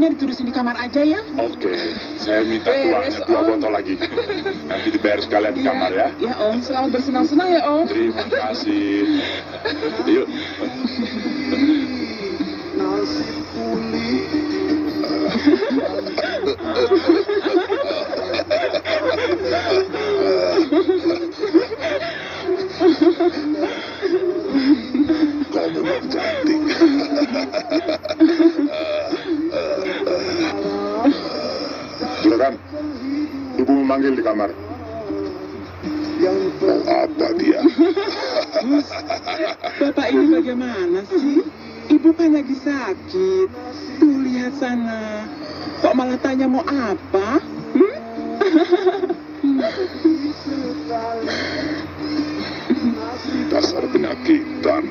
Uangnya diturusin di kamar aja ya. Oke, saya minta uangnya 2 botol lagi. Nanti dibayar sekalian di kamar ya. Ya Om, selamat bersenang-senang ya Om. Terima kasih. Yuk. Kau memang cantik. Juragan, ibu memanggil di kamar. Mau apa dia? Bapak ini bagaimana sih? Ibu kan lagi sakit. Tuh lihat sana. Kok malah tanya mau apa? Dasar penyakitan.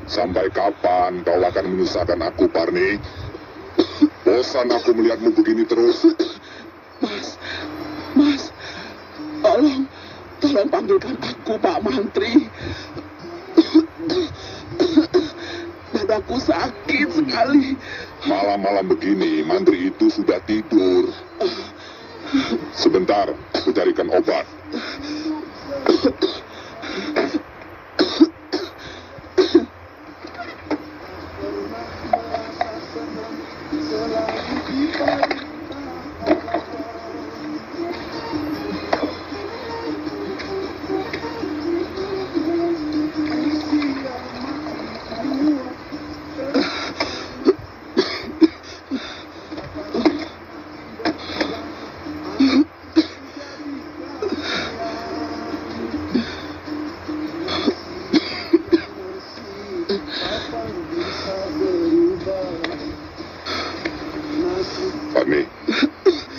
Sampai kapan kau akan menyusahkan aku, Parni? Bosan aku melihatmu begini terus. Mas, tolong panggilkan aku Pak Mantri. Dadaku sakit sekali. Malam-malam begini, mantri itu sudah tidur. Sebentar, aku carikan obat.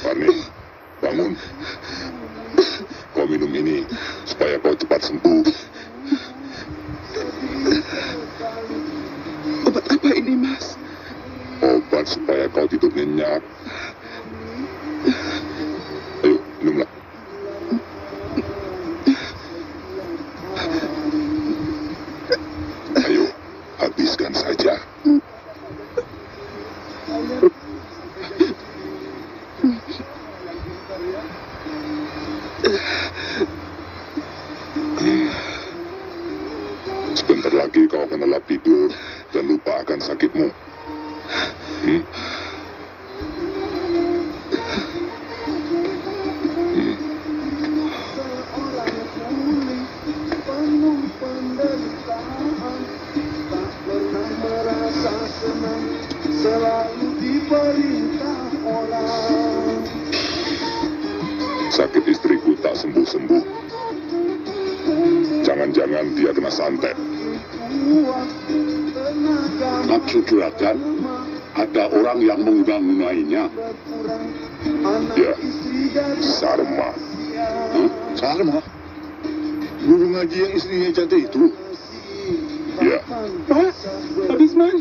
Parni, bangun. Kau minum ini supaya kau cepat sembuh. Obat apa ini, Mas? Obat supaya kau tidur nyenyak. Ayo, minumlah. Ayo, habiskan saja. Sebentar lagi kau akan lelap tidur dan lupa akan sakitmu. Sakit istriku tak sembuh-sembuh. Jangan-jangan dia kena santet. Maksud juragan, ada orang yang menggunainya. Ya, Sarma. Sarma? Guru ngaji yang istrinya jatuh itu? Ya, Pak Bisman.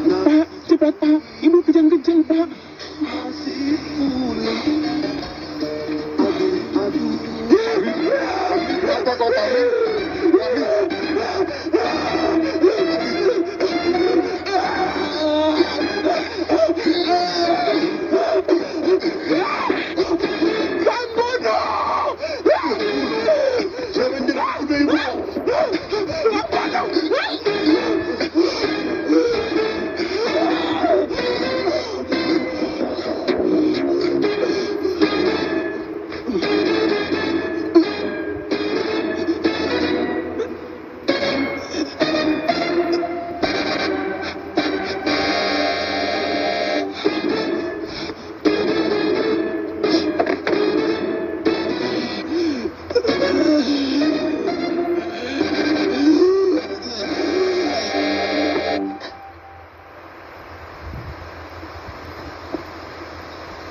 Pak, cepat Pak. Ibu kejang-kejang Pak. apa kau Parni? Jangan jadi ibu.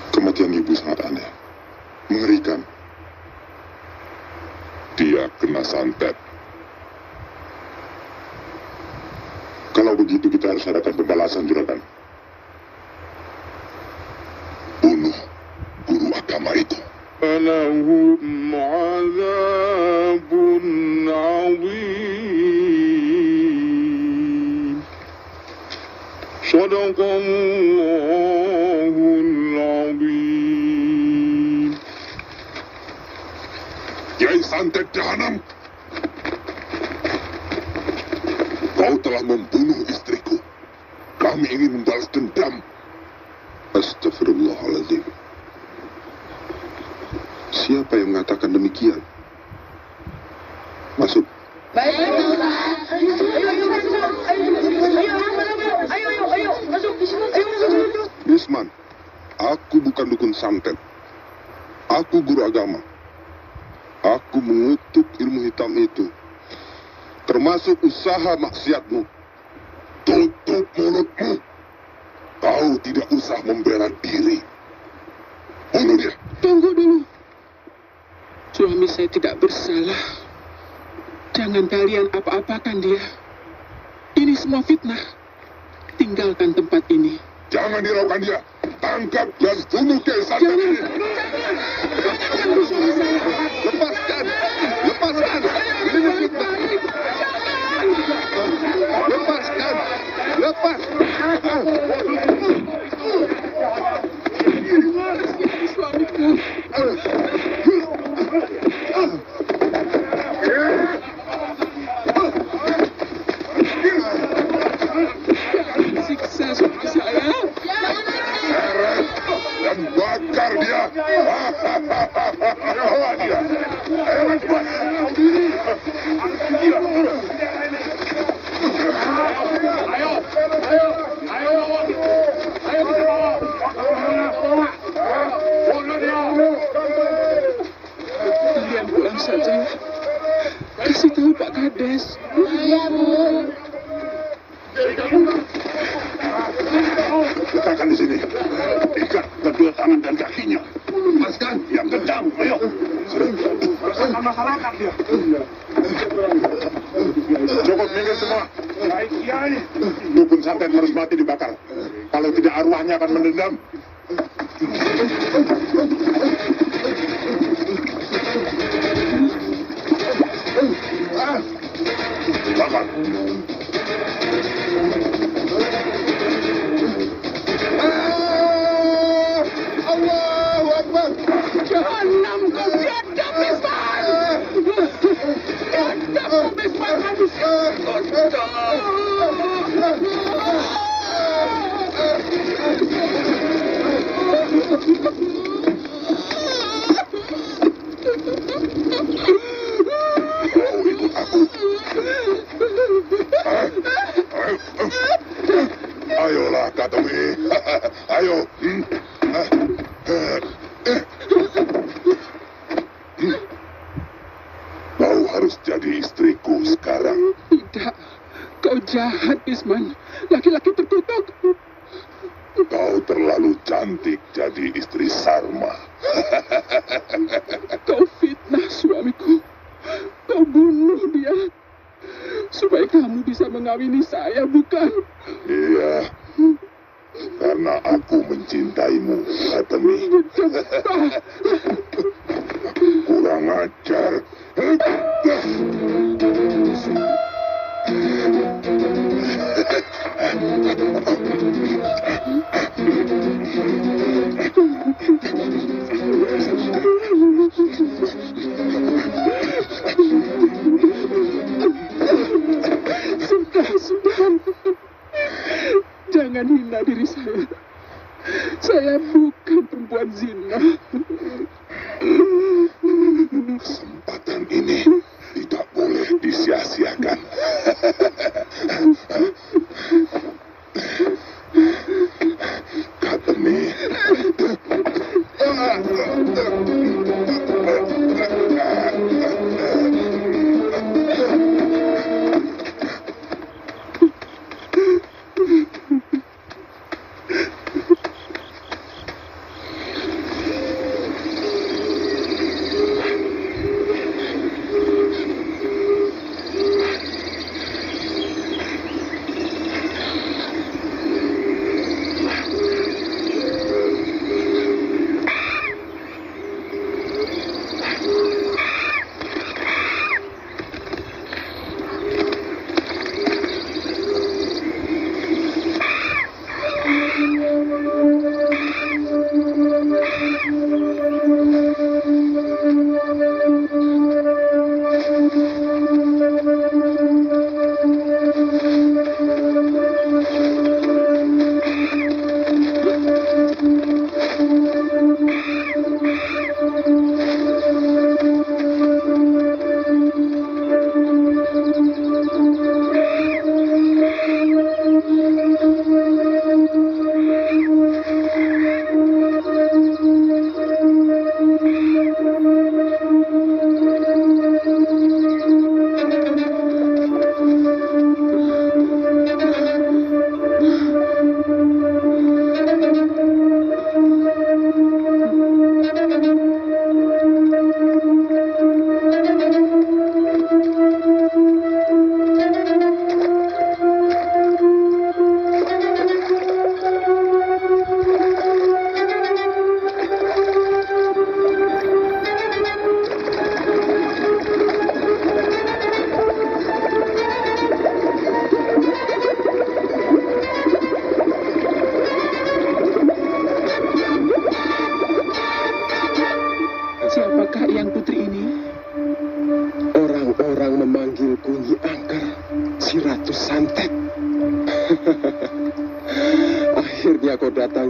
Kematian ibu sangat aneh, mengerikan. Dia kena santet. Kalau begitu kita harus adakan pembalasan, juragan. Bunuh guru agama itu. فلهم عذاب عظيم صدق الله العظيم. Kiai Santet Jahanam, kau telah membunuh istriku. Kami ingin membalas dendam. Astagfirullahaladzim. Siapa yang mengatakan demikian? Masuk. Baik, Ustaz. Ayo, masuk. Ayo. Bisman, aku bukan dukun santet. Aku guru agama. Aku mengutuk ilmu hitam itu, termasuk usaha maksiatmu. Tutup mulutmu. Kau tidak usah membela diri. Bunuh dia. Tunggu dulu. Suami saya tidak bersalah. Jangan kalian apa-apakan dia. Ini semua fitnah. Tinggalkan tempat ini. Jangan hiraukan dia. Tangkap dan bunuh Kiai Santet ini. Jangan suami saya. Lepaskan! Lepaskan! Ini fitnah. Lepaskan! Lepas! Suamiku. Siksa suami saya. Seret dan bakar dia. Bawa dia. Ayo cepat. Kalian pulang saja. Kasih tahu Pak Kades. Iya, Bu. Letakkan di sini. Ikat kedua tangan dan kakinya. Lepaskan. Yang kencang. Ayo. Masyarakat dia. Cukup minggir semua. Baik, Kiai. Dukun santet harus mati dibakar. Kalau tidak arwahnya akan mendendam. Bakar. Allahu Akbar! Jahanam kau biadab, Bisman! Biadab kau, Bisman! Habis Kau ikut aku. Ayolah, Katemi. Ayo. Kau harus jadi istriku sekarang. Tidak. Kau jahat, Bisman. Laki-laki terkutuk. Kau terlalu cantik jadi istri Sarma. Kau fitnah suamiku. Kau bunuh dia. Supaya kamu bisa mengawini saya, bukan? Iya. Karena aku mencintaimu, Katemi. Kurang ajar. Sudah. Jangan hina diri saya. Saya bukan perempuan zina. Kesempatan ini tidak boleh disia-siakan. Katemi.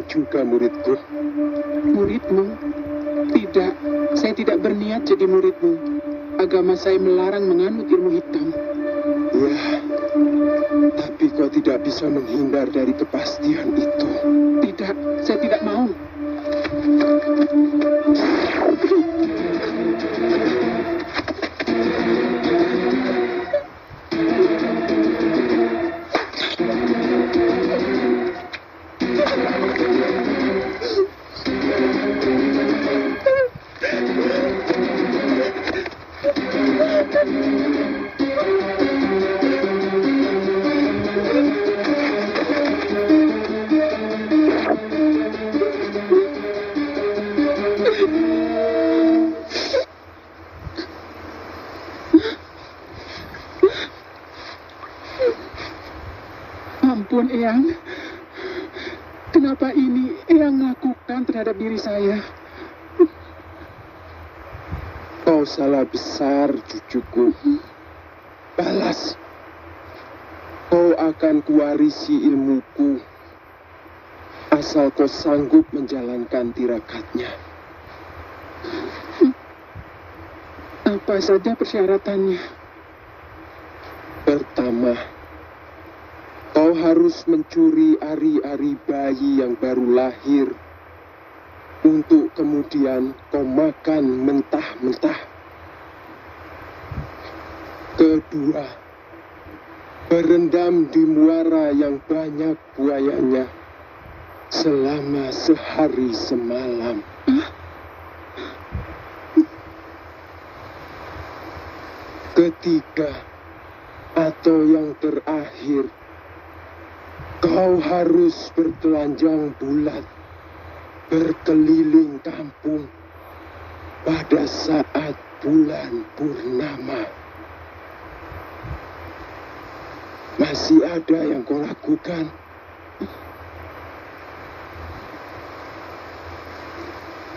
juga muridku. Muridmu? Tidak, saya tidak berniat jadi muridmu. Agama saya melarang menganut ilmu hitam. Ya, tapi kau tidak bisa menghindar dari kepastian itu. Tidak, saya tidak mau. Ampun, Eyang. Kenapa ini Eyang lakukan terhadap diri saya? Kau salah besar, cucuku. Balas. Kau akan kuwarisi ilmuku. Asal kau sanggup menjalankan tirakatnya. Apa saja persyaratannya? Pertama, kau harus mencuri ari-ari bayi yang baru lahir. Untuk kemudian kau makan mentah-mentah. Kedua, berendam di muara yang banyak buayanya selama sehari semalam. Ketiga, atau yang terakhir, kau harus bertelanjang bulat, berkeliling kampung pada saat bulan purnama. Masih ada yang kau lakukan?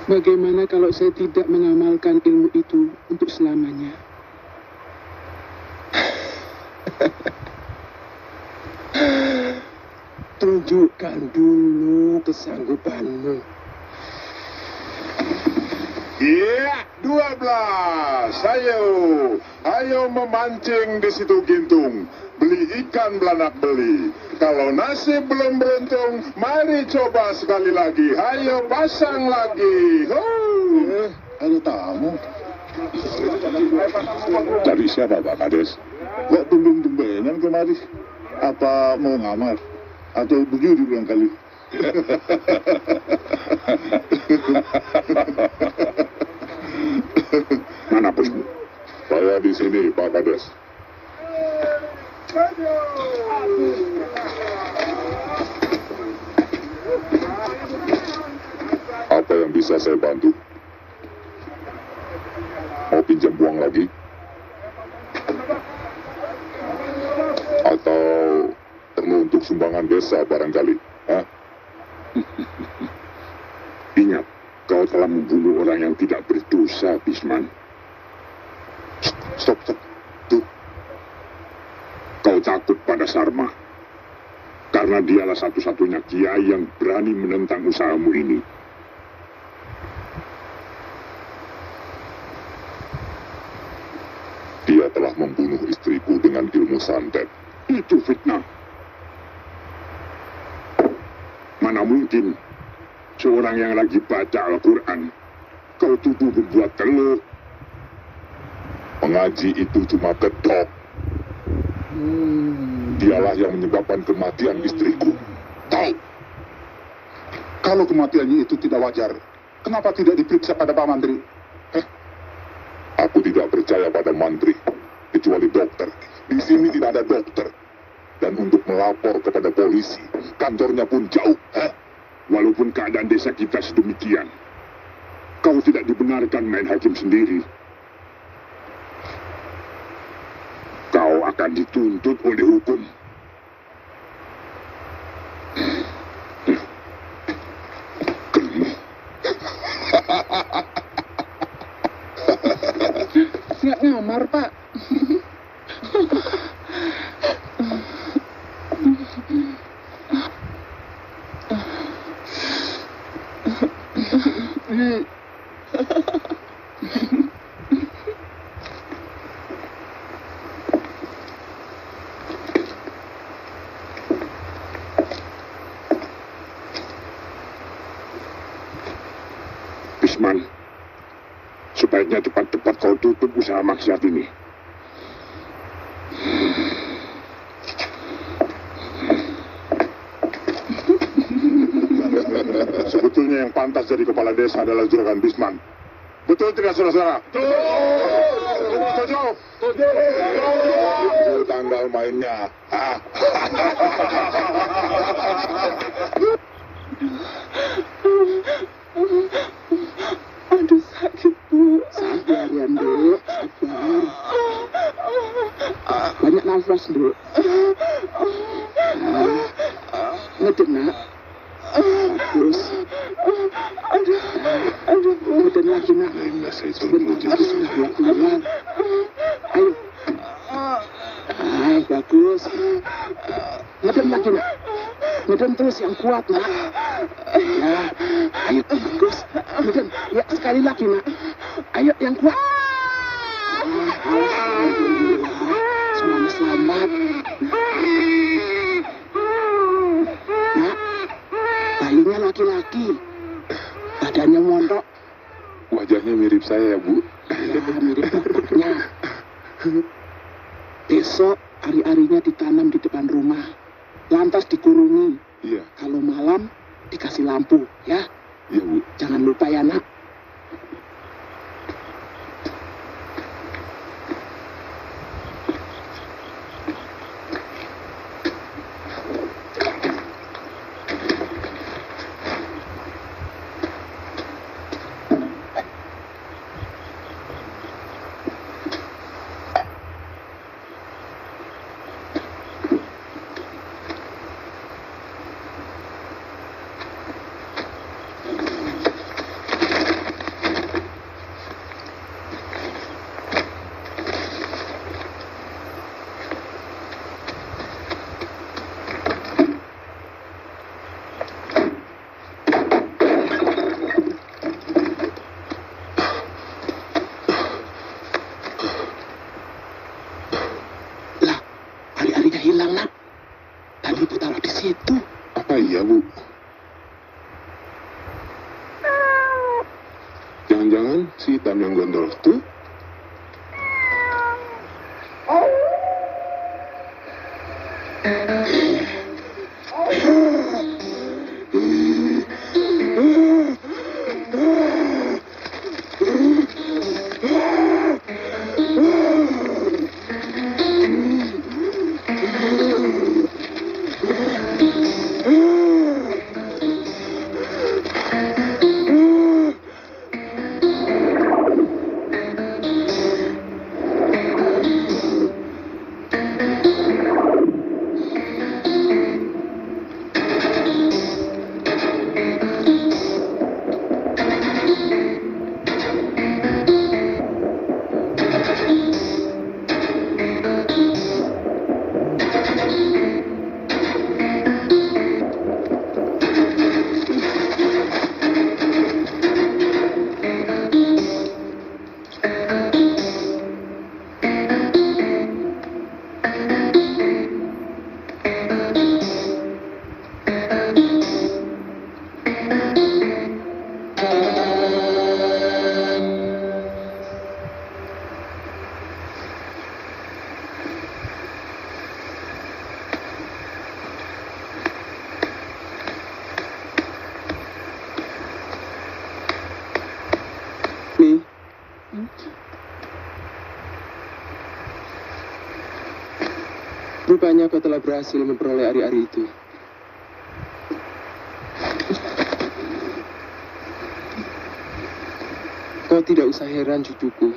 Bagaimana kalau saya tidak mengamalkan ilmu itu untuk selamanya? Tunjukkan dulu kesanggupanmu. Iya, 12. Ayo memancing di situ Gintung. Beli ikan belanak beli. Kalau nasib belum beruntung, mari coba sekali lagi. Ayo pasang lagi. Ada tamu. Dari siapa Pak Kades? Kok tumben-tumbenan kemari? Apa mau ngamar? Atau berjudi ulang kali? Mana bosmu? Saya di sini, Pak Kades. Apa yang bisa saya bantu? Mau pinjam uang lagi? Atau perlu untuk sumbangan desa barangkali? Hah? Ingat, kau telah membunuh orang yang tidak berdosa, Bisman. Stop. Tuh. Kau takut pada Sarma. Karena dialah satu-satunya kiai yang berani menentang usahamu ini. Dia telah membunuh istriku dengan ilmu santet. Itu fitnah. Mana mungkin seorang yang lagi baca Al-Quran kau tuduh berbuat telur. Mengaji itu cuma kedok. Dialah yang menyebabkan kematian istriku. Tahu. Kalau kematiannya itu tidak wajar, kenapa tidak diperiksa pada Pak Mantri? Aku tidak percaya pada mantri, kecuali dokter. Di sini tidak ada dokter. Dan untuk melapor kepada polisi, kantornya pun jauh. Walaupun keadaan desa kita sedemikian, kau tidak dibenarkan main hakim sendiri. Kau akan dituntut oleh hukum. Nggak ngamar, Pak. Bisman, sebaiknya cepat-cepat kau tutup usaha maksiat ini. Sebetulnya yang pantas jadi kepala desa adalah Juragan Bisman. Betul tidak, saudara-saudara? Setuju? Itu tanggal mainnya. Aduh, sakit, Bu. Sabar ya, Nduk. Sabar. Banyak nafas, Nduk. Ngedek, Nak. Bagus. Aduh, Bu. Ngedek lagi, Nak. Sebentar lagi sudah keluar. Ayo. Hai, bagus. Ngedek lagi, Nak. Ngedek terus yang kuat, Nak. Ya, ayo, bagus. Ngedek, ya sekali lagi, Nak. Ayo, yang kuat. Alhamdulillah, semuanya selamat. Nak, bayinya laki-laki. Badannya mondok. Wajahnya mirip saya ya, Bu. Ya, mirip bapaknya. Besok ari-arinya ditanam di depan rumah. Lantas dikurungi. Iya, Kalau malam dikasih lampu, ya. iya, Bu. Jangan lupa ya, Nak. Hilang, Nak. Tadi Ibu taruh di situ. Apa iya, Bu? Jangan-jangan si hitam yang gondol itu? Rupanya kau telah berhasil memperoleh ari-ari itu. Kau tidak usah heran, cucuku.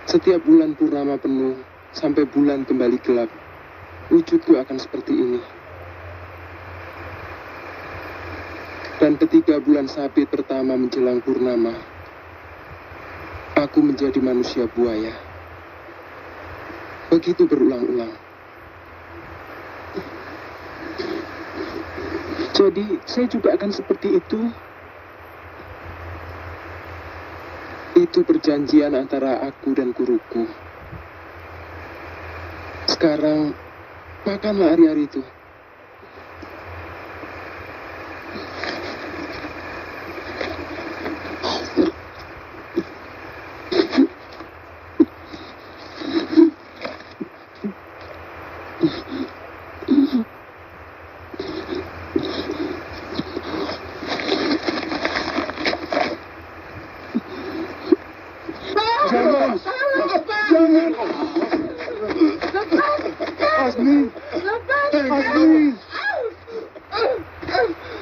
Setiap bulan purnama penuh, sampai bulan kembali gelap, wujudku akan seperti ini. Dan ketika bulan sabit pertama menjelang purnama, aku menjadi manusia buaya. Begitu berulang-ulang. Jadi, saya juga akan seperti itu. Itu perjanjian antara aku dan guruku. Sekarang, makanlah hari-hari itu.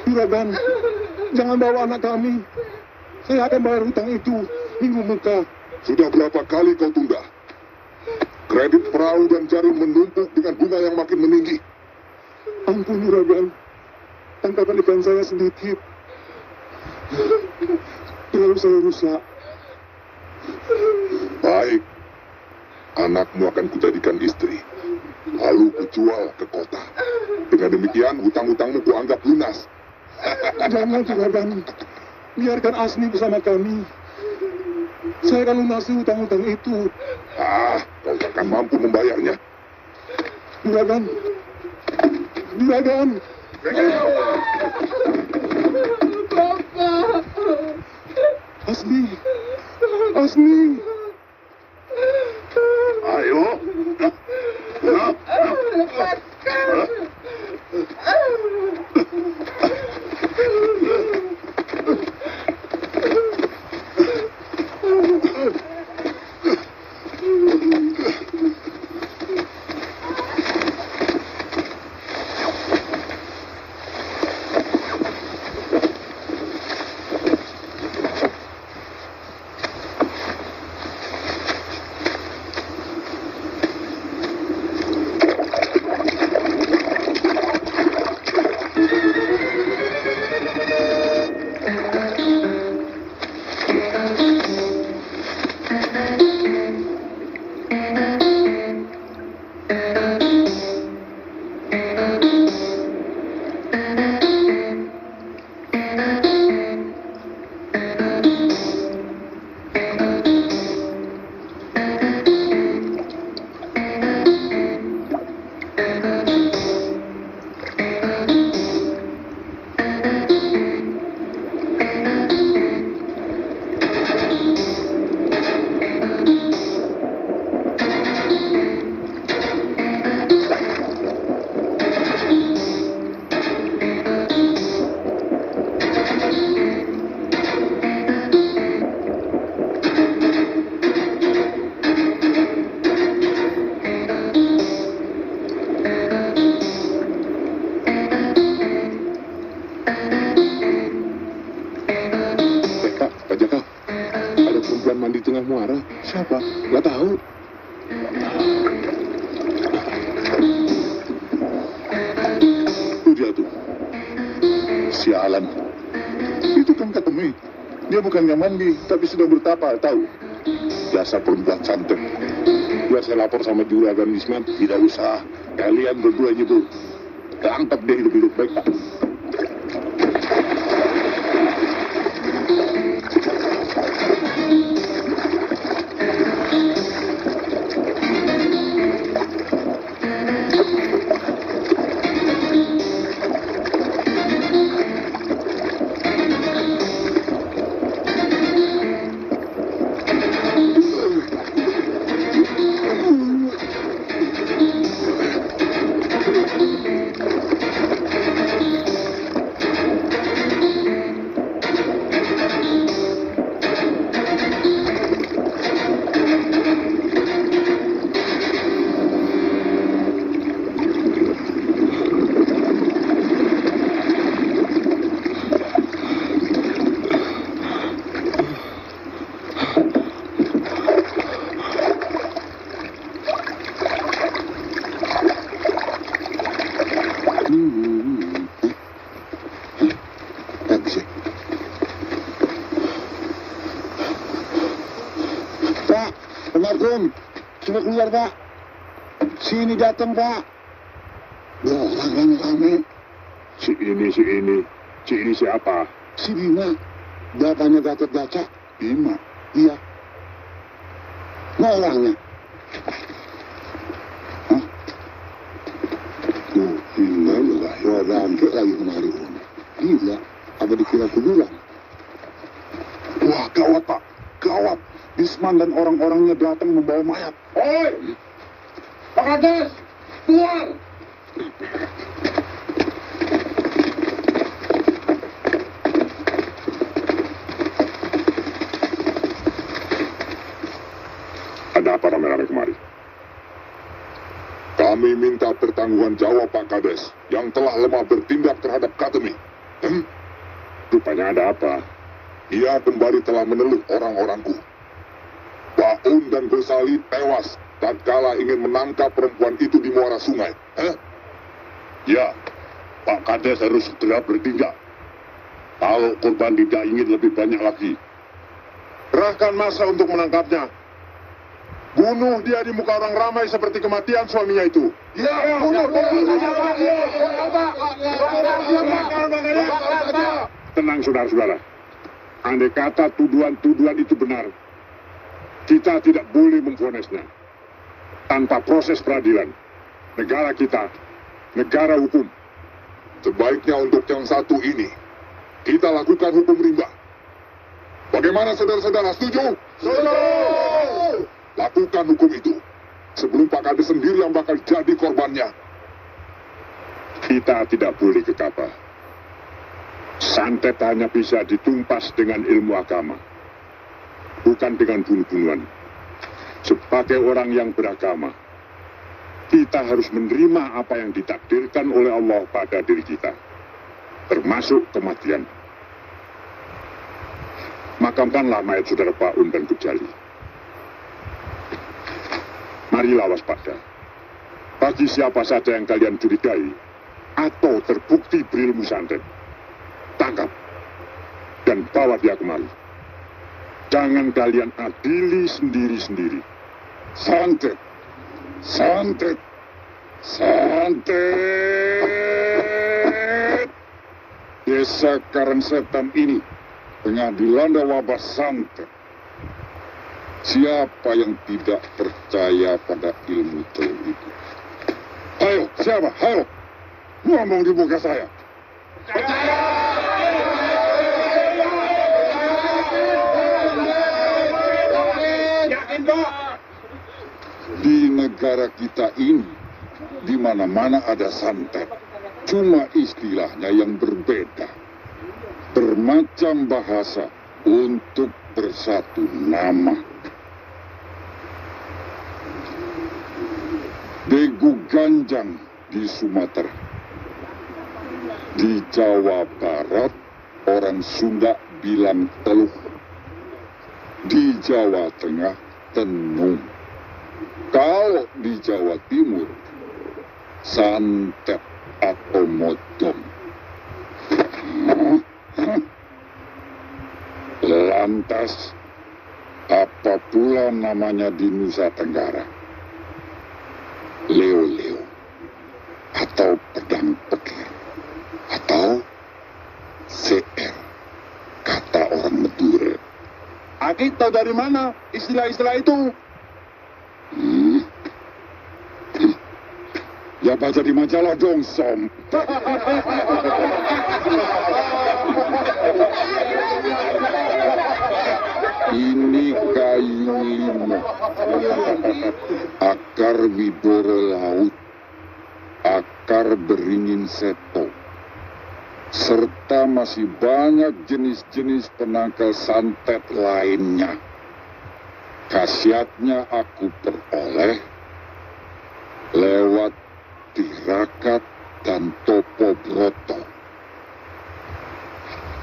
Juragan, jangan bawa anak kami. Saya akan bayar hutang itu minggu muka. Sudah berapa kali kau tunda? Kredit perahu dan jarum menumpuk dengan bunga yang makin meninggi. Ampun Juragan, tangkapan ikan saya sedikit. Terlalu saya rusak. Baik, anakmu akan kujadikan istri, lalu kujual ke kota. Dengan demikian, hutang-hutangmu kuanggap lunas. Jangan Juragan, biarkan Asmi bersama kami. Saya akan lunasi hutang-hutang itu. Kau takkan mampu membayarnya. Juragan, Juragan. Bapak. Asmi, Asmi. Ayo. Lepaskan. Mandi tengah muara. Siapa? Gak tahu. Itu dia tuh. Sialan. Itu kan Katemi. Dia bukannya mandi, tapi sudah bertapa, tahu? Dasar perempuan cantik. Biar saya lapor sama Juragan Wisman. Tidak usah. Kalian berdua nyebut. Tangkap dia hidup-hidup baik, Pak. Pak, Assalamualaikum. Sudah keluar, Pak. Sini datang, Pak. Loh, rame-rame. Si ini siapa? Si Bima. Bapaknya Gatot Kaca. Bima? Iya. orangnya. Hah? Tuh, gila, ya ada angke lagi kemari. Gila, apa dikira kuburan? Wah, gawat Pak, gawat. Bisman dan orang-orangnya datang membawa mayat. Oi! Pak Kades! Keluar! Ada apa rame-rame kemari? Kami minta pertanggungan jawab Pak Kades yang telah lemah bertindak terhadap Katemi. Rupanya ada apa? Dia kembali telah meneluh orang-orangku. Pak Un dan Gosali tewas tatkala ingin menangkap perempuan itu di muara sungai. Ya, Pak Kades harus segera bertindak. Kalau korban tidak ingin lebih banyak lagi. Kerahkan massa untuk menangkapnya. Bunuh dia di muka orang ramai seperti kematian suaminya itu. Ya, bunuh. Tenang saudara-saudara. Andai kata tuduhan-tuduhan itu benar, kita tidak boleh memvonisnya. Tanpa proses peradilan, negara kita, negara hukum. Sebaiknya untuk yang satu ini, kita lakukan hukum rimba. Bagaimana saudara-saudara, setuju? Setuju! Lakukan hukum itu, sebelum Pak Kades sendiri yang bakal jadi korbannya. Kita tidak boleh gegabah. Santet hanya bisa ditumpas dengan ilmu agama, bukan dengan bunuh-bunuhan. Sebagai orang yang beragama, kita harus menerima apa yang ditakdirkan oleh Allah pada diri kita, termasuk kematian. Makamkanlah mayat saudara Pak Un dan Gujali. Marilah waspada. Bagi siapa saja yang kalian curigai atau terbukti berilmu santet, tangkap dan bawa dia kemari. Jangan kalian adili sendiri-sendiri. Santet, santet, santet. Desa Karangsetan ini tengah dilanda wabah santet. Siapa yang tidak percaya pada ilmu telu itu? Ayo, siapa? Ayo, ngomong di muka saya. Di negara kita ini, di mana-mana ada santet. Cuma istilahnya yang berbeda. Bermacam bahasa untuk bersatu nama. Begu Ganjang di Sumatera. Di Jawa Barat, orang Sunda bilang teluh. Di Jawa Tengah, tenung. Kalau di Jawa Timur, santet atau modong. Lantas, apa pula namanya di Nusa Tenggara? Leo-leo, atau pedang pekir, atau CR, kata orang Madura. Aki tahu dari mana istilah-istilah itu? Ya baca di majalah dong, Som. Ini kayu limo, akar wiboro laut, akar beringin seto, serta masih banyak jenis-jenis penangkal santet lainnya. Khasiatnya aku peroleh lewat tirakat dan topo broto.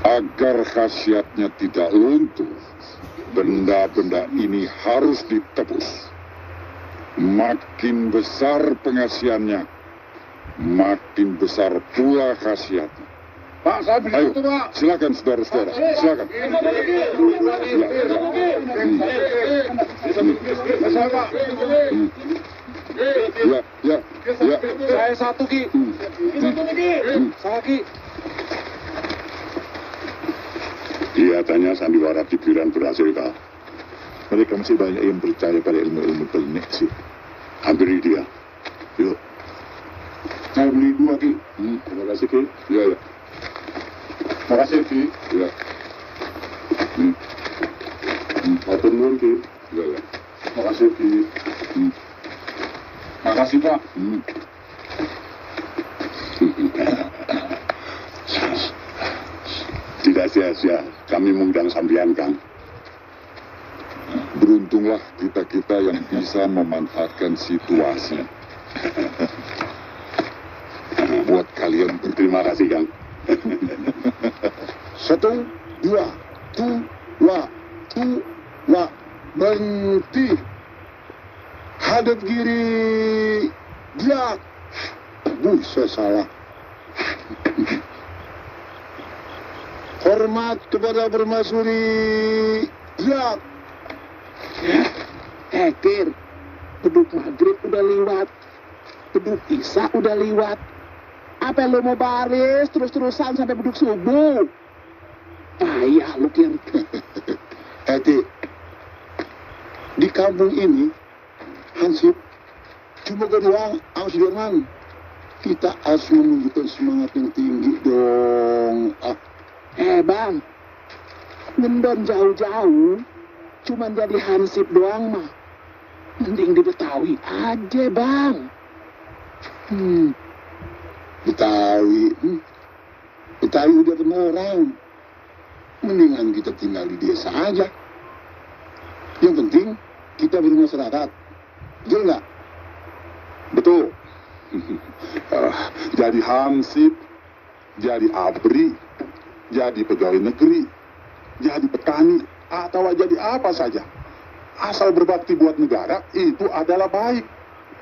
Agar khasiatnya tidak luntur, benda-benda ini harus ditebus. Makin besar pengasihannya, makin besar pula khasiatnya. Pak, saya beli itu, Pak. Silakan, saudara-saudara. Silakan. Ya. Saya satu, Ki. Saya, Ki. Kelihatannya sandiwara pikiran berhasil, Kak. Mereka masih banyak yang percaya pada ilmu-ilmu klinik sih. Hampiri dia. Yuk. Saya beli 2, Ki. Terima kasih, Ki. Ya, ya. Terima kasih, Ki. Ya. Matur nuwun, Ki. Ya, ya. Terima kasih, Ki. Makasih, Pak. Tidak sia-sia kami mengundang sampean, Kang. Beruntunglah kita-kita yang bisa memanfaatkan situasi. Buat kalian Terima kasih, Kang. 1, 2, 2, berhenti. Hadap kiri. Dia. Saya salah. Hormat kepada permaisuri. Dia. Kir, beduk maghrib udah lewat, beduk isya udah lewat. Apa lo mau baris terus-terusan sampai beduk subuh? Ayah lu, Kir. Eti, di kampung ini, Hansip, cuma kedua sama Sudirman. Kita harus menunjukkan semangat yang tinggi dong. Bang, ngendon jauh-jauh, cuman jadi Hansip doang mah. Mending di Betawi aja, Bang. Betawi udah penuh orang. Mendingan kita tinggal di desa aja. Yang penting kita bermasyarakat. Betul nggak? Betul. Jadi hansip, jadi abri, jadi pegawai negeri, jadi petani, atau jadi apa saja. Asal berbakti buat negara, itu adalah baik.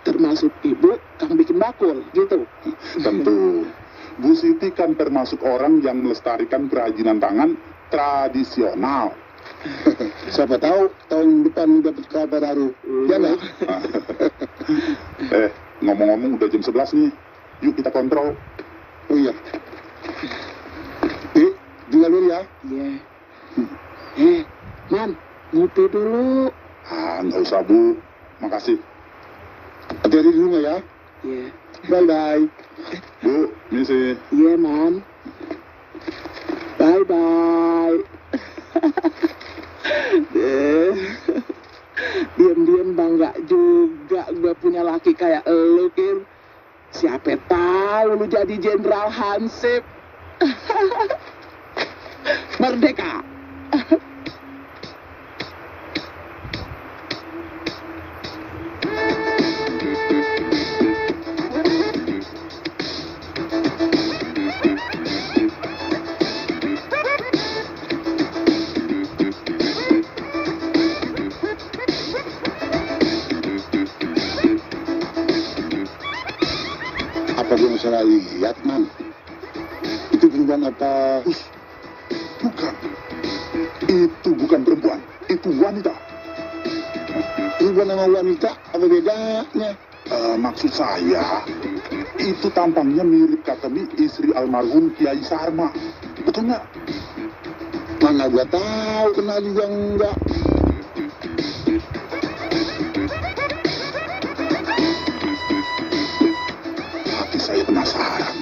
Termasuk ibu, Kang bikin bakul, gitu. Tentu. Bu Siti kan termasuk orang yang melestarikan kerajinan tangan tradisional. Siapa tahu tahun depan dapat kabar baru. Ya nggak? Ngomong-ngomong udah jam 11 nih. Yuk kita kontrol. Oh iya. Tinggal dulu ya. Iya. Man, ngopi dulu. Nggak usah, Bu. Makasih. Hati-hati dulu nggak ya? Iya. Bye-bye. Bu, misi. Iya, Man. Bye-bye. Diam-diam bangga juga gue punya laki kayak elu, Kir. Siapa tahu lu jadi Jenderal Hansip. Merdeka. Apa gue salah lihat, Man? Itu perempuan apa? Bukan. Itu bukan perempuan. Itu wanita. Perempuan sama wanita, apa bedanya? Maksud saya, itu tampangnya mirip Katemi, istri almarhum Kiai Sarma. Betul nggak? Mana gua tahu, kenal juga enggak. Tapi saya penasaran.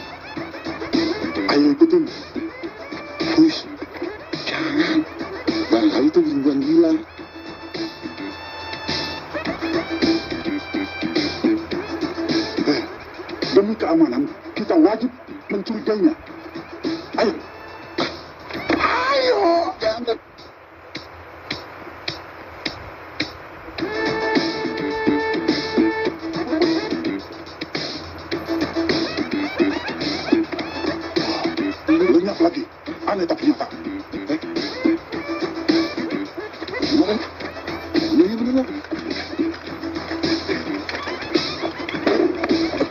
Ayo ikutin. Wih, jangan. Barangkali itu perempuan gila. Demi keamanan, kita wajib mencurigainya. Ayo. Ayo, jangan. Lenyap lagi. Aneh tapi nyata. Gimana? Ini bener.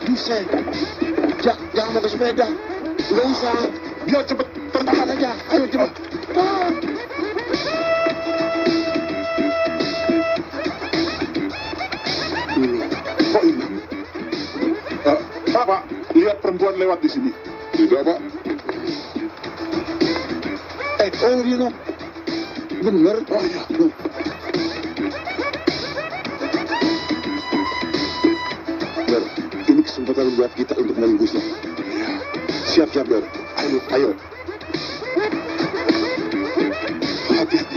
Bisa. Jangan pakai sepeda. Nggak usah. Biar cepet tertangkap aja. Ayo cepet. Kok ini? Pak, lihat perempuan lewat di sini. Tidak, Pak. Oh dia no. Bener. Oh iya. kesempatan buat kita untuk menembusnya. Siap, Dor. Ayo. Hati-hati.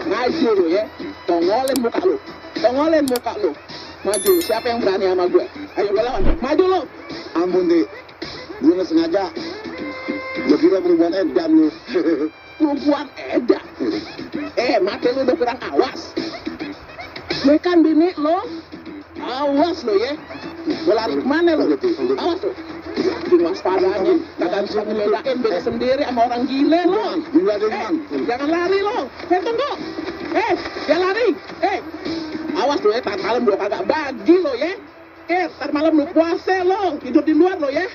Maju lu ya, tongolin muka lu. Maju, siapa yang berani sama gue? Ayo gue lawan, maju lu. Ampun, Di. Gue nggak sengaja. Lo kira perempuan edan lu. Perempuan edan. Mati lu udah kurang awas. Gue kan bini lo. Awas lo ya. Gue lari kemana lo? Awas lo. Yakin waspadanya. Kagak bisa ngebedain beda sendiri sama orang gile lo. Jangan lari lo. Tunggu. Jangan lari. Awas lo ya, tar malam gue kagak bagi lo ya. Tar malam lu puasa lo. Tidur di luar lo ya.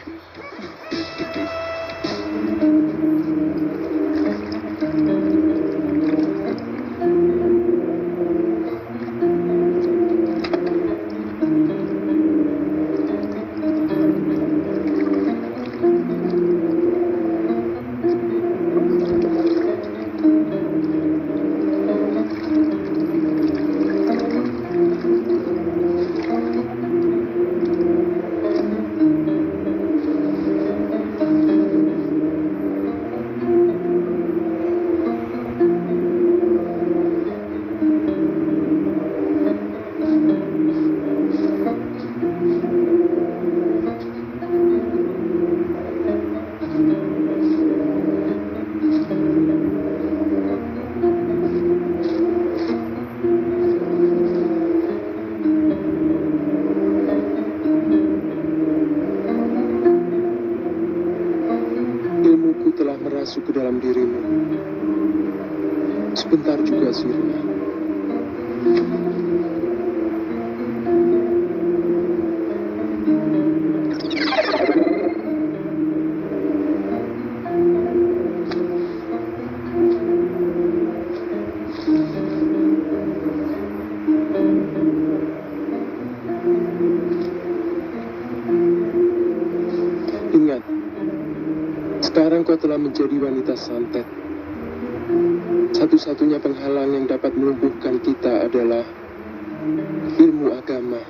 Ilmuku telah merasuk ke dalam dirimu. Sebentar juga sirna. Ingat, sekarang kau telah menjadi wanita santet. Satu-satunya penghalang yang dapat melumpuhkan kita adalah ilmu agama.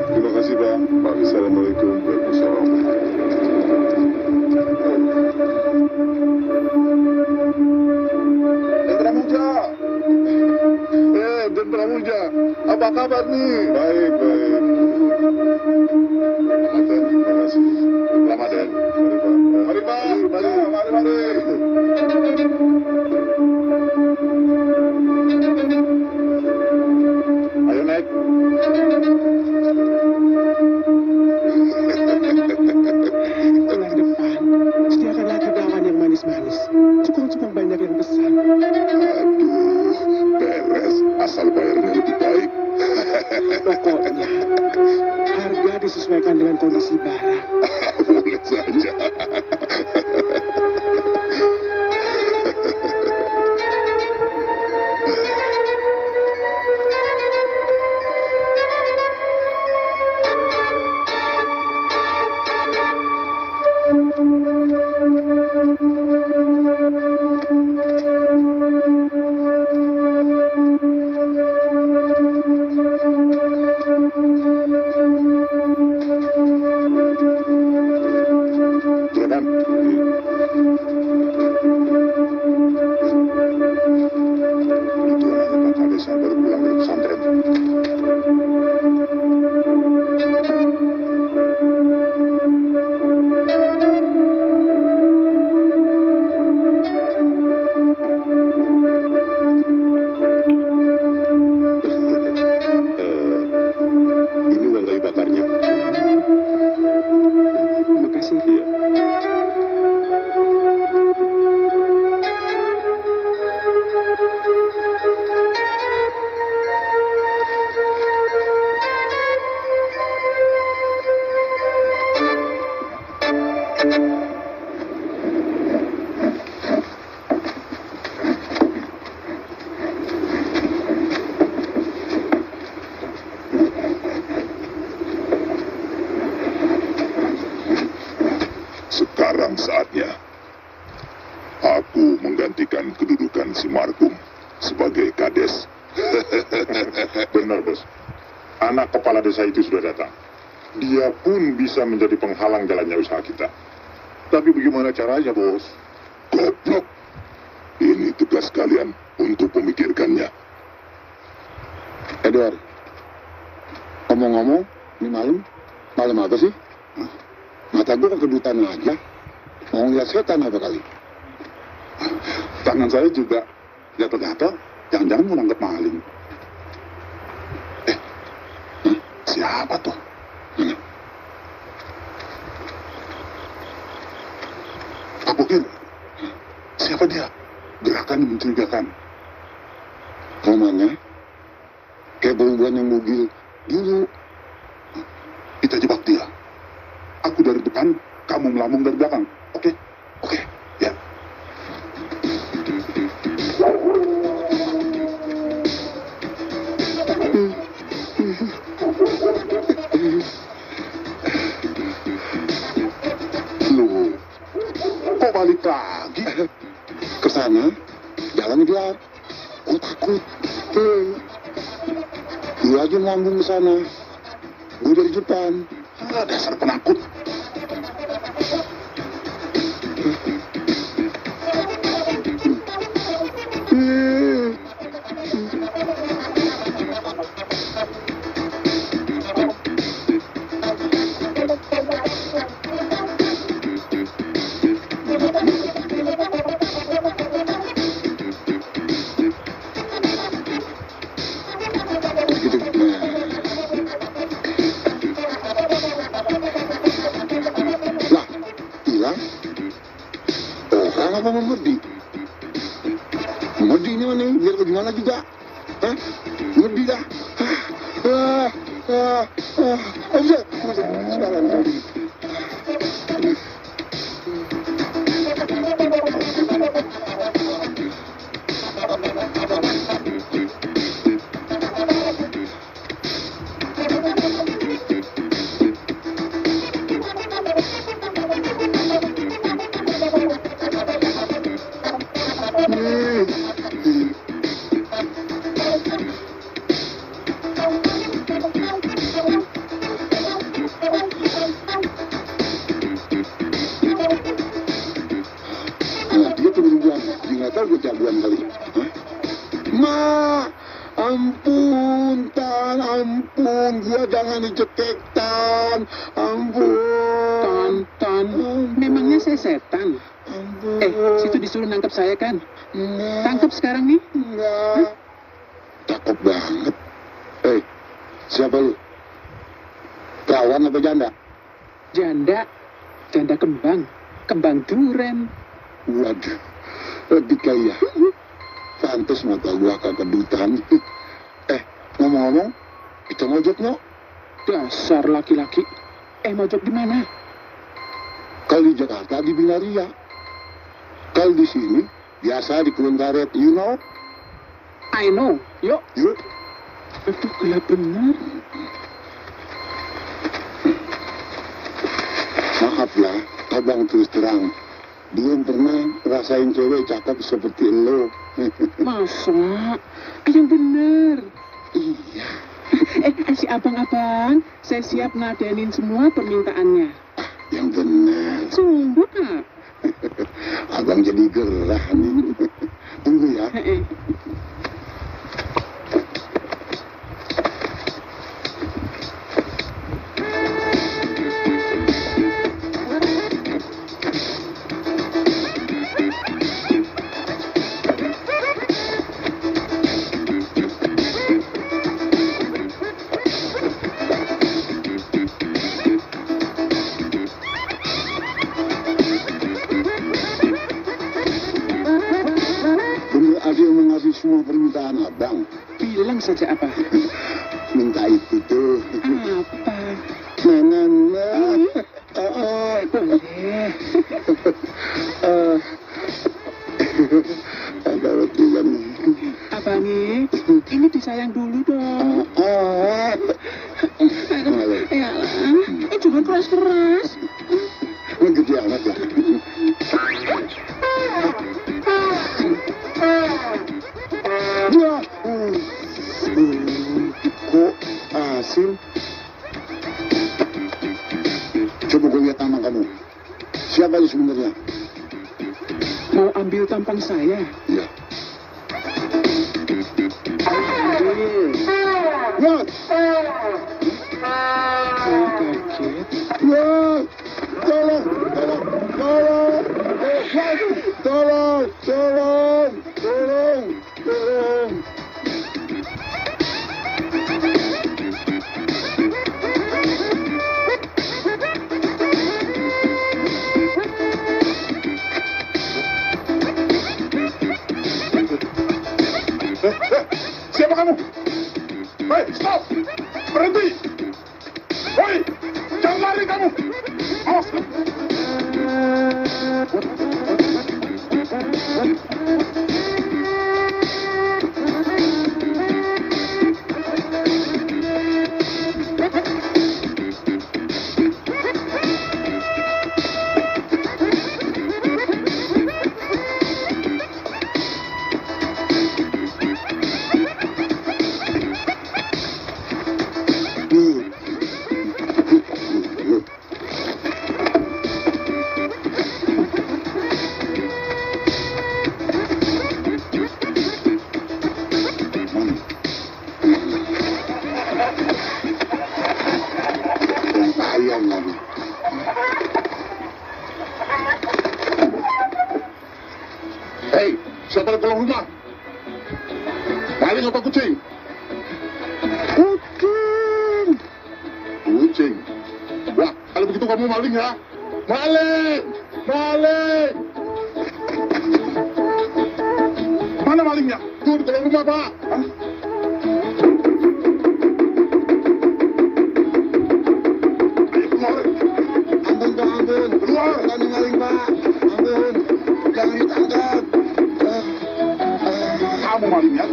Terima kasih, Pak. Assalamualaikum. Waalaikumsalam. Den Pramuja. Apa kabar nih? Baik. Terima kasih. Ramadan. Mari, Pak. Mari. Ayo naik. Pulang depan, sediakan lagi dawan yang manis-manis. Cukong-cukong banyak yang pesan. Aduh, beres. Asal bayarnya lebih baik. Pokoknya, harga disesuaikan dengan kondisi barang. Boleh saja. Sekarang saatnya aku menggantikan kedudukan si Markum sebagai kades. Benar, Bos. Anak kepala desa itu sudah datang. Dia pun bisa menjadi penghalang jalannya usaha kita. Tapi bagaimana caranya, Bos? Goblok. Ini tugas kalian untuk memikirkannya. Edward, ngomong-ngomong, ini malam apa sih? Mata gue kekedutan aja. Mau ngeliat setan apa kali? Tangan saya juga gatal-gatal. Jangan-jangan mau nangkep maling. Siapa tuh? Pak Bukir, siapa dia? Gerakan mencurigakan. Romanya kayak perempuan yang mobil dulu. Kita jebak dia. Aku dari depan, kamu melambung dari belakang. Oke? Oke, ya. Loh, kok balik lagi? Ke sana, jalan gelap. Aku takut. Lu aja ngambung ke sana. Gue dari depan. Dasar penakut. Apa Merdi? Merdi ini mana? Biar bagaimana juga? Hah? Merdi dah. Sekarang tadi. Ampun, gua jangan dicekek, Tan. Ampun. Tan, memangnya saya setan? Ampun. Situ disuruh nangkep saya kan? Enggak. Tangkep sekarang nih? Enggak. Cakep banget. Siapa lu? Perawan apa janda? Janda kembang duren. Waduh, lebih kaya. Pantes mata gua kekedutan. Ngomong-ngomong, kita mojok no? Dasar laki-laki. Mojok di mana? Kalau di Jakarta di Binaria. Kalau di sini biasa di Kebun Karet, you know? I know. Yuk. Aduh, gelap benar. Maaf ya, abang terus terang. Belum pernah rasain cewek cakep seperti lo. Masa? Yang bener. Iya. Si abang-abang, saya siap ngadenin semua permintaannya. Yang benar. Sungguh, Kak. Abang jadi gerah nih. Tunggu ya. Ada yang mengasih semua permintaan abang. Bilang saja apa? Minta itu tuh. Apa? Nana. Boleh. Ada betilan. Abangi, ini disayang dulu dong. Aduh, jangan keras-keras. Gede amat apa ini sebenarnya? Mau ambil tampang saya? Iya. Ambil. Wah! Saya kaget. Wah! Tolong! Siapa kamu? Hei, stop! Berhenti! Hei, jangan lari kamu! Awas! Hei, siapa yang pulang rumah? Maling apa kucing? Kucing? Wah, kalau begitu kamu maling ya? Maling! Mana malingnya? Tuh, di dalam rumah, Pak. Hah? Ayo keluar. Ampun, Pak, ampun. Keluar. Bukan maling, Pak. Ampun. Jangan ditangkap. Kamu malingnya?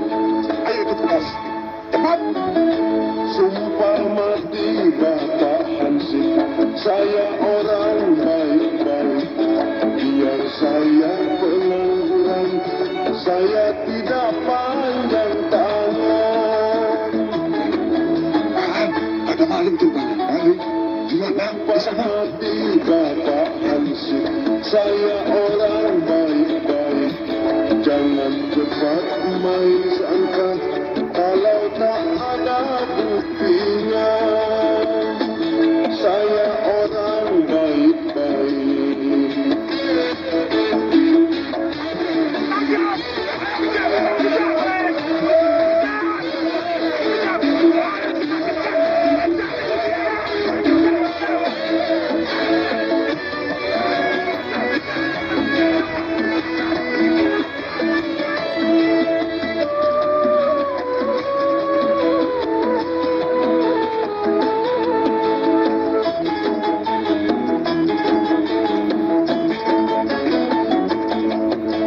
Ayo ikut ke pos. Cepat. Sumpah mati Bapak Hansip, saya orang baik-baik. Biar saya pengangguran, saya tidak panjang tangan. Apaan? Ada maling tuh, Bang. Maling? Gimana? Di sana? Mati Bapak Hansip, saya orang baik-baik. Jangan cepat main sangka kalau tak ada buktinya. Saya orang baik-baik.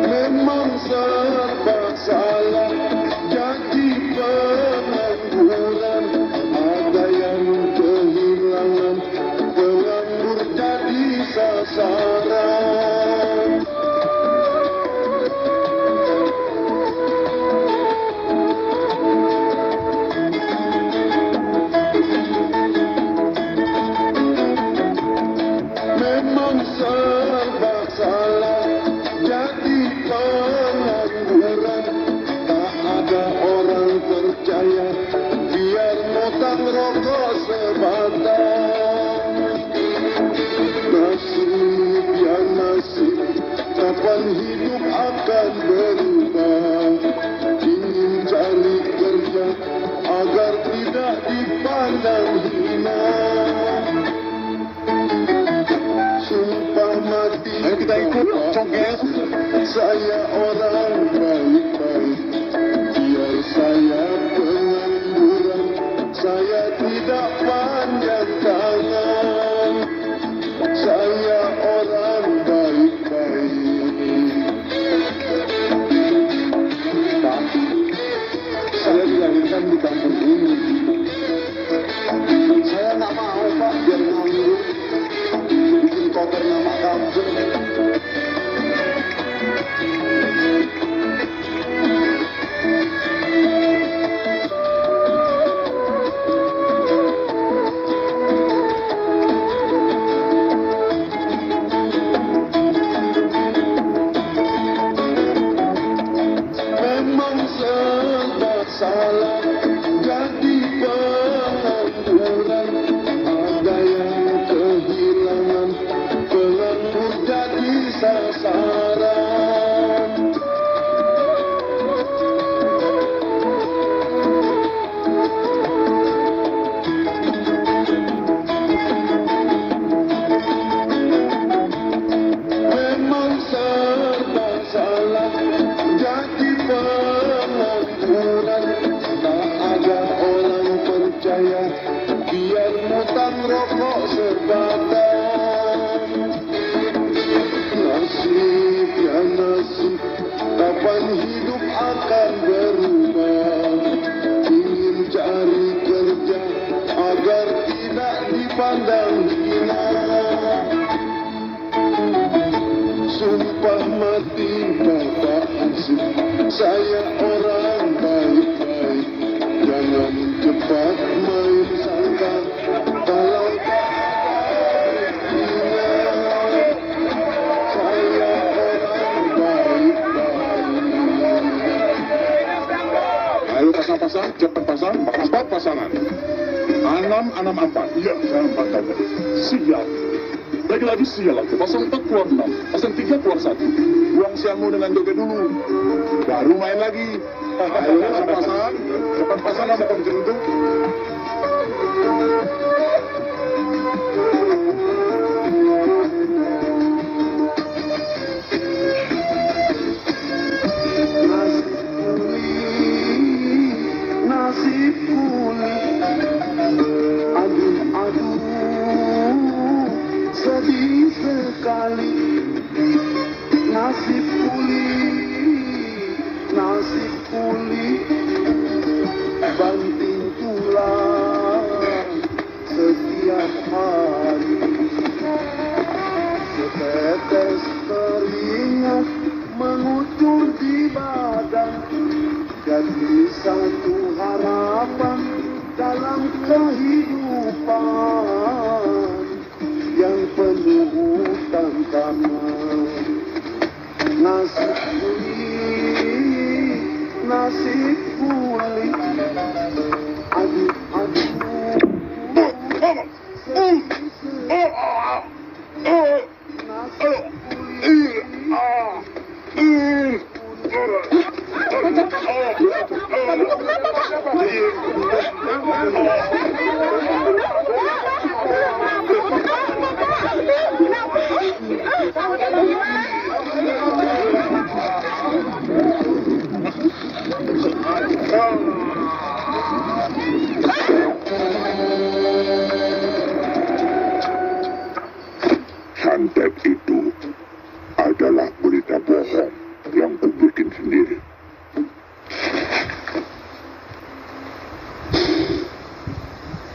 Memang serba salah, jadi pengangguran. Ada yang kehilangan, penganggur jadi sasaran. Memang serba salah, jadi pengangguran. Tak ada orang percaya, biar motong rokok sebatang. Nasib ya nasib, kapan hidup akan berubah. Ingin cari kerja, agar tidak dipandang hina. Sumpah mati. Ayo kita ikut, coget. Saya orang baik-baik. Biar saya pengangguran, saya tidak panjang tangan. Saya orang baik-baik. Pak, saya dilahirkan di kampung ini. Saya nggak mau, Pak, biar nganggur. Bikin kotor nama kampung. sasaran. Memang serba salah jadi pengangguran, tak ada orang percaya biar mutang rokok sebatang. Nasib ya nasib, kapan hidup akan berubah? Ingin cari kerja agar tidak dipandang hina. Sumpah mati Bapak Hansip, saya orang baik-baik. Jangan cepat main sangka, kalau tak ingat, saya orang baik-baik. Ayo pasang-pasang, cepat pasang, 4 pasangan. 6, 4. Iya, saya 4 kamu. Siap. Lagi-lagi siap. Pasang 4 keluar 6. Pasang 3 keluar 1. Buang siangmu dengan joget dulu. Baru main lagi. Ayo pasang-pasang. Cepat pasang sama penjentuk. Nasib kuli, aduh, sedih sekali. Nasib kuli, banting tulang setiap hari. Setetes keringat mengucur di badan, jadi satu harapan dalam kehidupan yang penuh tantangan. Nasib kuli, aduh, Santet itu adalah berita bohong yang kubikin sendiri.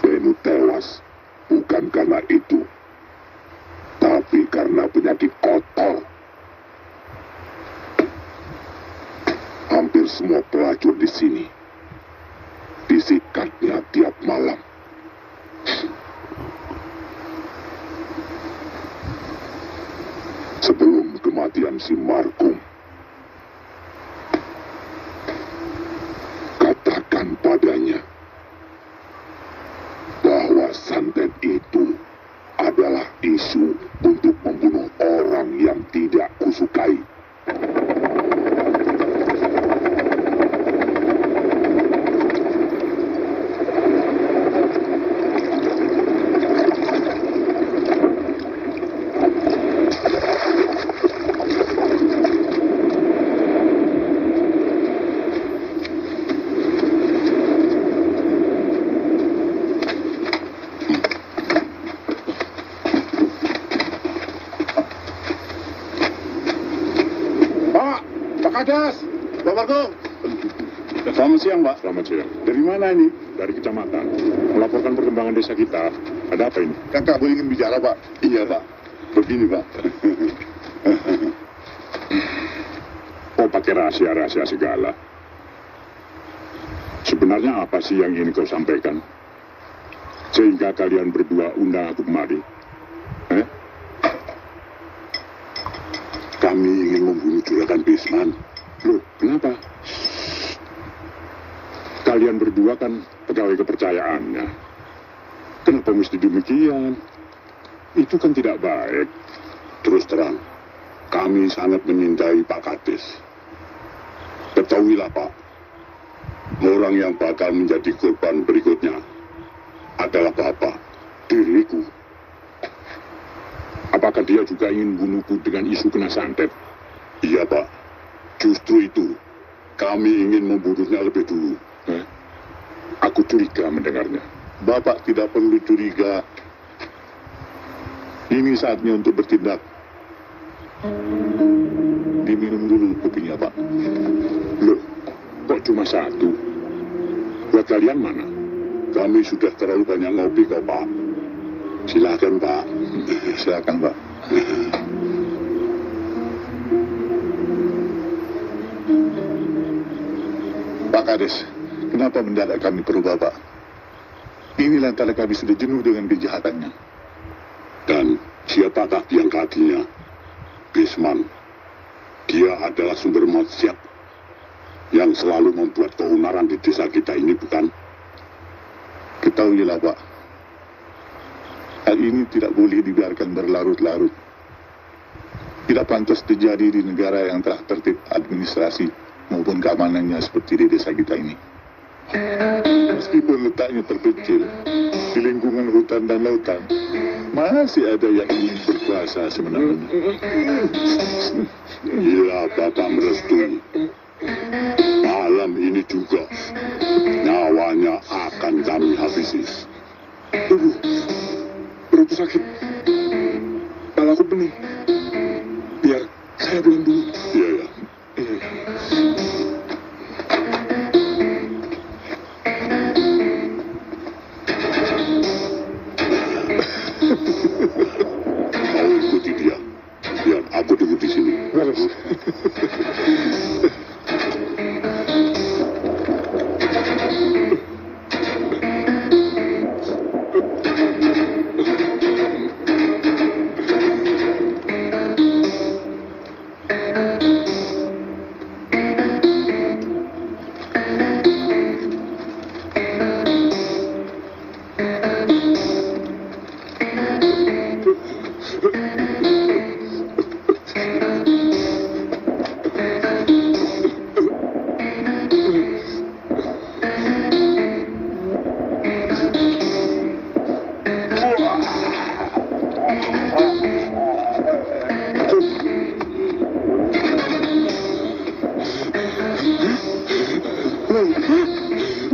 Benu tewas bukan karena itu, tapi karena penyakit kotor. Hampir semua pelacur di sini disikatnya tiap malam. Sebelum kematian si Markum, katakan padanya bahwa santet itu adalah isu untuk membunuh orang yang tidak kusukai. Kadas, Pak Markum. Selamat siang, Pak. Selamat siang. Dari mana ini? Dari kecamatan. Melaporkan perkembangan desa kita. Ada apa ini? Kakak boleh ingin bicara, Pak? Iya, Pak. Begini, Pak. Kau pakai rahasia-rahasia segala. Sebenarnya apa sih yang ingin kau sampaikan? Sehingga kalian berdua undang aku kemari. Kami ingin membunuh Juragan Bisman. Loh, kenapa? Kalian berdua kan pegawai kepercayaannya. Kenapa mesti demikian? Itu kan tidak baik. Terus terang, kami sangat menyintai Pak Kades. Ketahuilah Pak, orang yang bakal menjadi korban berikutnya adalah Bapak, diriku. Apakah dia juga ingin bunuhku dengan isu kena santet? Iya Pak, justru itu. Kami ingin membunuhnya lebih dulu. Aku curiga mendengarnya. Bapak tidak perlu curiga. Ini saatnya untuk bertindak. Diminum dulu kopinya, Pak. Loh, kok cuma satu? Buat kalian mana? Kami sudah terlalu banyak ngopi kok, Pak. Silakan, Pak. Silakan, Pak. Pak Kades, kenapa mendadak kami perlu Bapak? Ini lantaran kami sudah jenuh dengan kejahatannya. Dan siapakah yang kakinya? Bisman. Dia adalah sumber maksiat yang selalu membuat keonaran di desa kita ini, bukan? Ketahuilah, Pak. Hal ini tidak boleh dibiarkan berlarut-larut. Tidak pantas terjadi di negara yang telah tertib administrasi maupun keamanannya seperti di desa kita ini. Meskipun letaknya terpencil di lingkungan hutan dan lautan, masih ada yang ingin berkuasa sebenarnya. Iya, Bapak merestui. Malam ini juga nyawanya akan kami habisi. Tunggu, perutku sakit. Kepalaku pening. Biar saya pulang dulu. Iya, ya. Kau ikuti dia. Biar aku tunggu di sini. Bagus.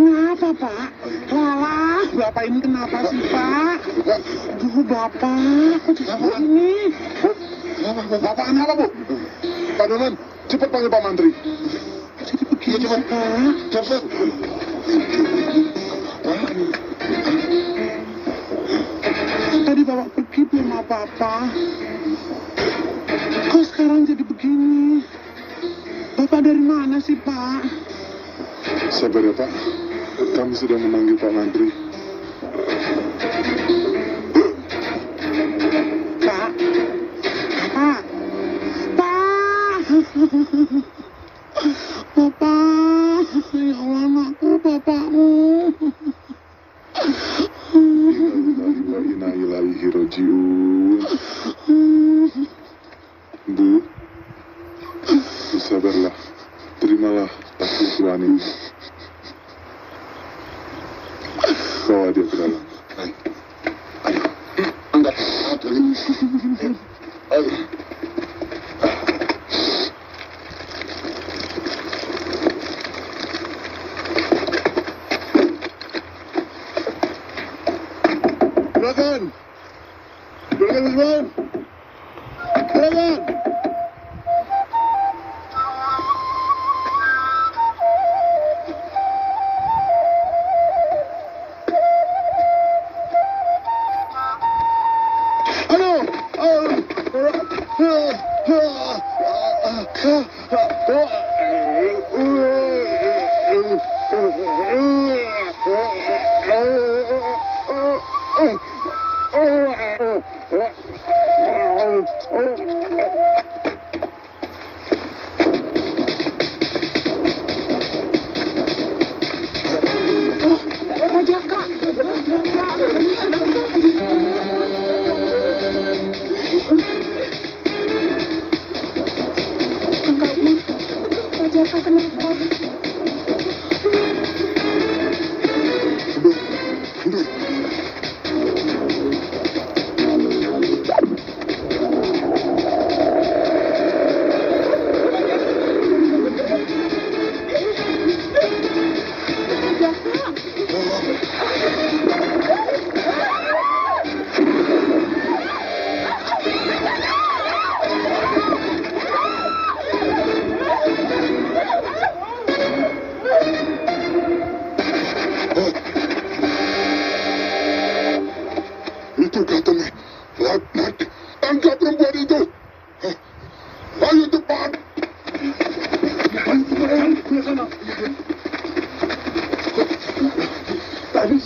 Kenapa, Pak? Walah, Bapak ini kenapa sih, Pak? Aduh, Bapak, kok jadi begini? Bapak kenapa, Bu? Pak Donan, cepat panggil Pak Mantri. Jadi begini sih, Pak? Cepat. Tadi Bapak pergi belum apa-apa. Kok sekarang jadi begini? Bapak dari mana sih, Pak? Sabar ya, Pak. Kami sudah memanggil Pak Mantri. Pak? Pak? Pak? Bapak? Ya Allah, anakku, bapakmu. Innalillahi wa inna ilaihi raji'un. Bu, bersabarlah. Terimalah takdir Tuhan ini. Bawa dia ke dalam. Ayo, angkat. Ayo. Silakan. Silakan, Bisman. Silakan. Ayo cepat!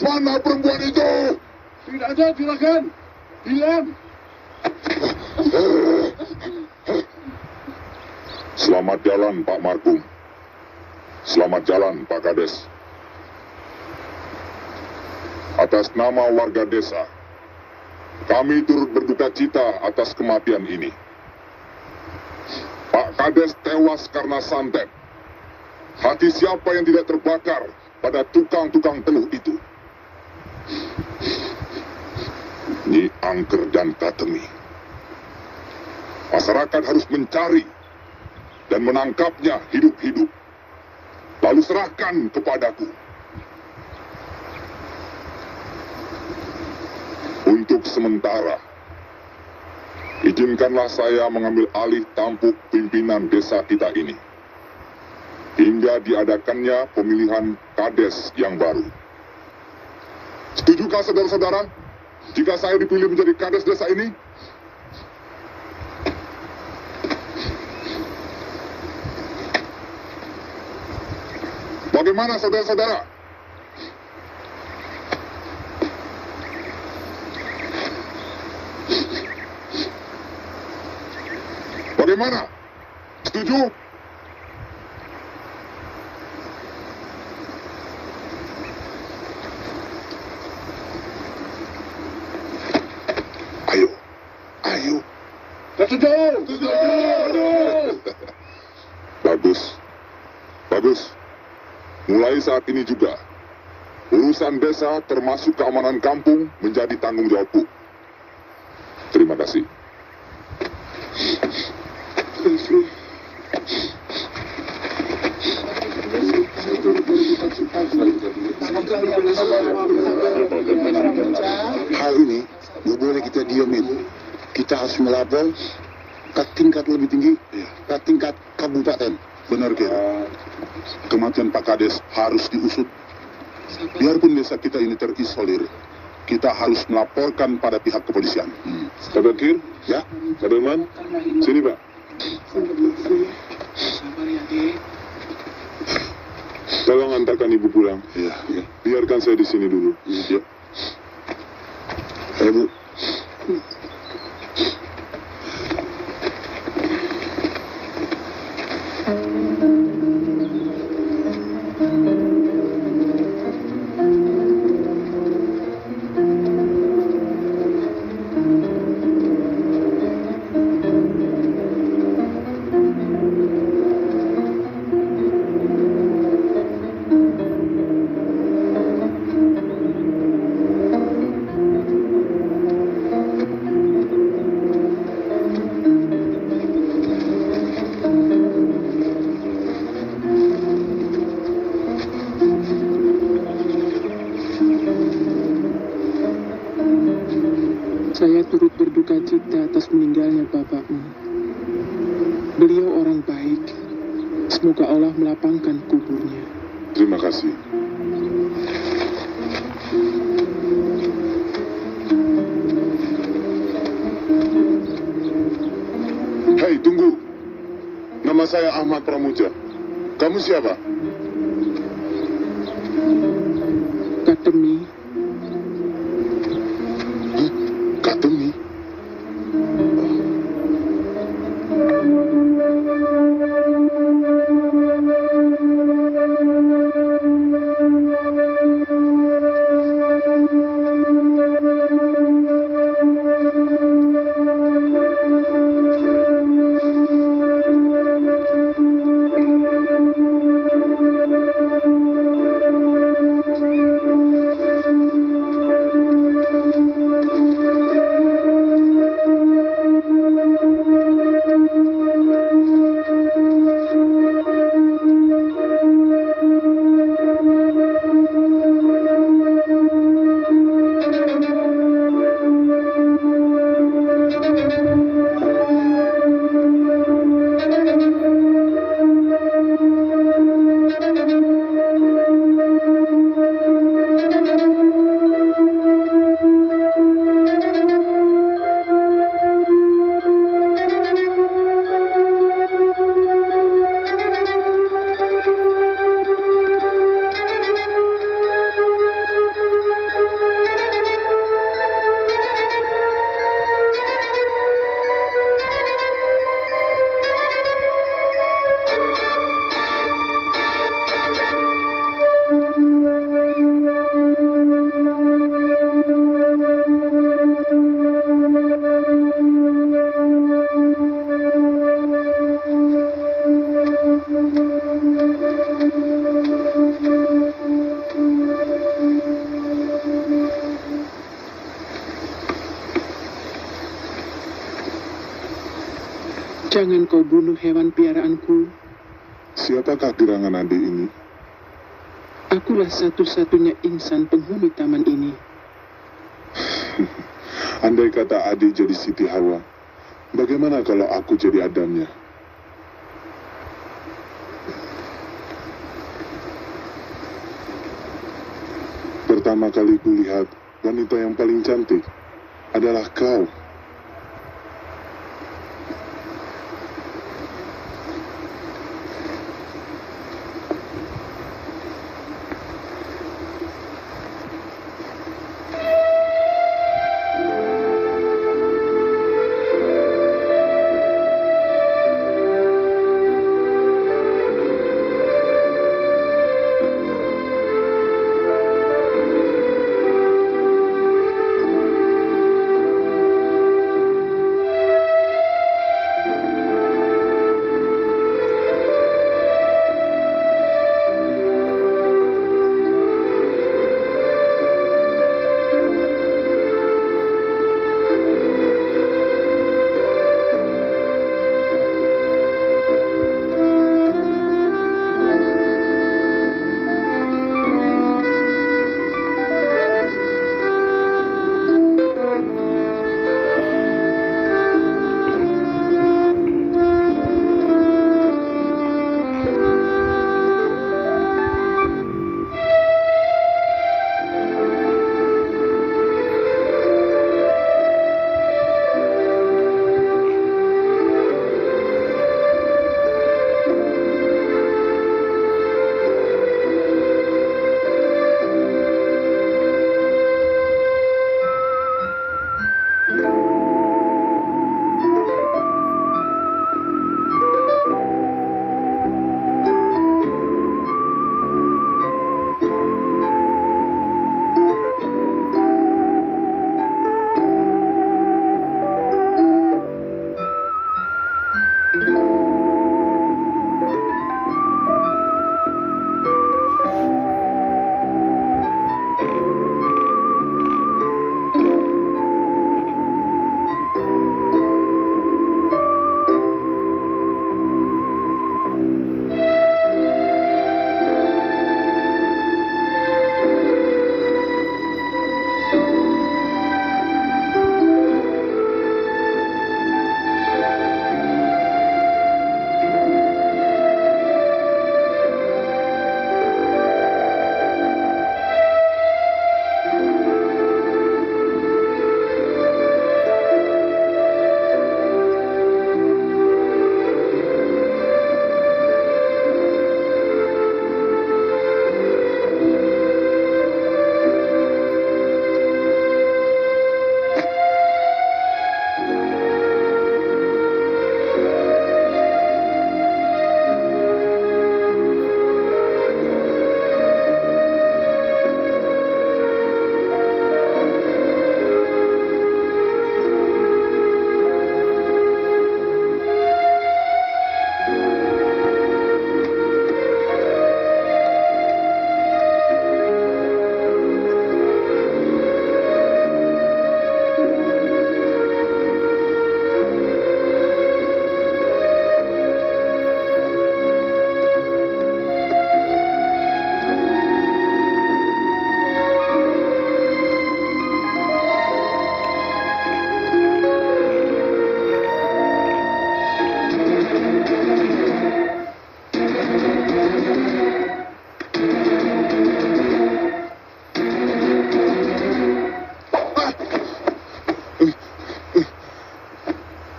Mana perempuan itu? Tidak ada, juragan. Hilang. Selamat jalan, Pak Markum. Selamat jalan, Pak Kades. Atas nama warga desa, kami turut berduka cita atas kematian ini. Pak Kades tewas karena santet. Hati siapa yang tidak terbakar pada tukang-tukang teluh itu? Nyi Angker dan Katemi. Masyarakat harus mencari dan menangkapnya hidup-hidup. Lalu serahkan kepadaku. Untuk sementara, izinkanlah saya mengambil alih tampuk pimpinan desa kita ini. Hingga diadakannya pemilihan kades yang baru. Setujukah saudara-saudara jika saya dipilih menjadi kades desa ini? Bagaimana saudara-saudara? Bagaimana? Setuju? Ayo, ayo. Setuju. Bagus, bagus. Mulai saat ini juga, urusan desa termasuk keamanan kampung menjadi tanggung jawabku. Terima kasih. Hal ini nggak boleh kita diamin. Kita harus melapor ke tingkat lebih tinggi, ke tingkat kabupaten. Benar, Ger. Kematian Pak Kades harus diusut. Biarpun desa kita ini terisolir, kita harus melaporkan pada pihak kepolisian. Pak Bakir? Ya? Pak Delman? Sini, Pak. Tolong antarkan ibu pulang. Iya, iya. Biarkan saya di sini dulu. Iya. Ayo, Bu. Saya turut berduka cita atas meninggalnya bapakmu. Beliau orang baik. Semoga Allah melapangkan kuburnya. Terima kasih. Hei, tunggu. Nama saya Ahmad Pramuja. Kamu siapa? Katemi, Katemi. Jangan kau bunuh hewan piaraanku. Siapakah gerangan adik ini? Akulah satu-satunya insan penghuni taman ini. Andai kata adik jadi Siti Hawa, bagaimana kalau aku jadi Adamnya? Pertama kali kulihat wanita yang paling cantik adalah kau.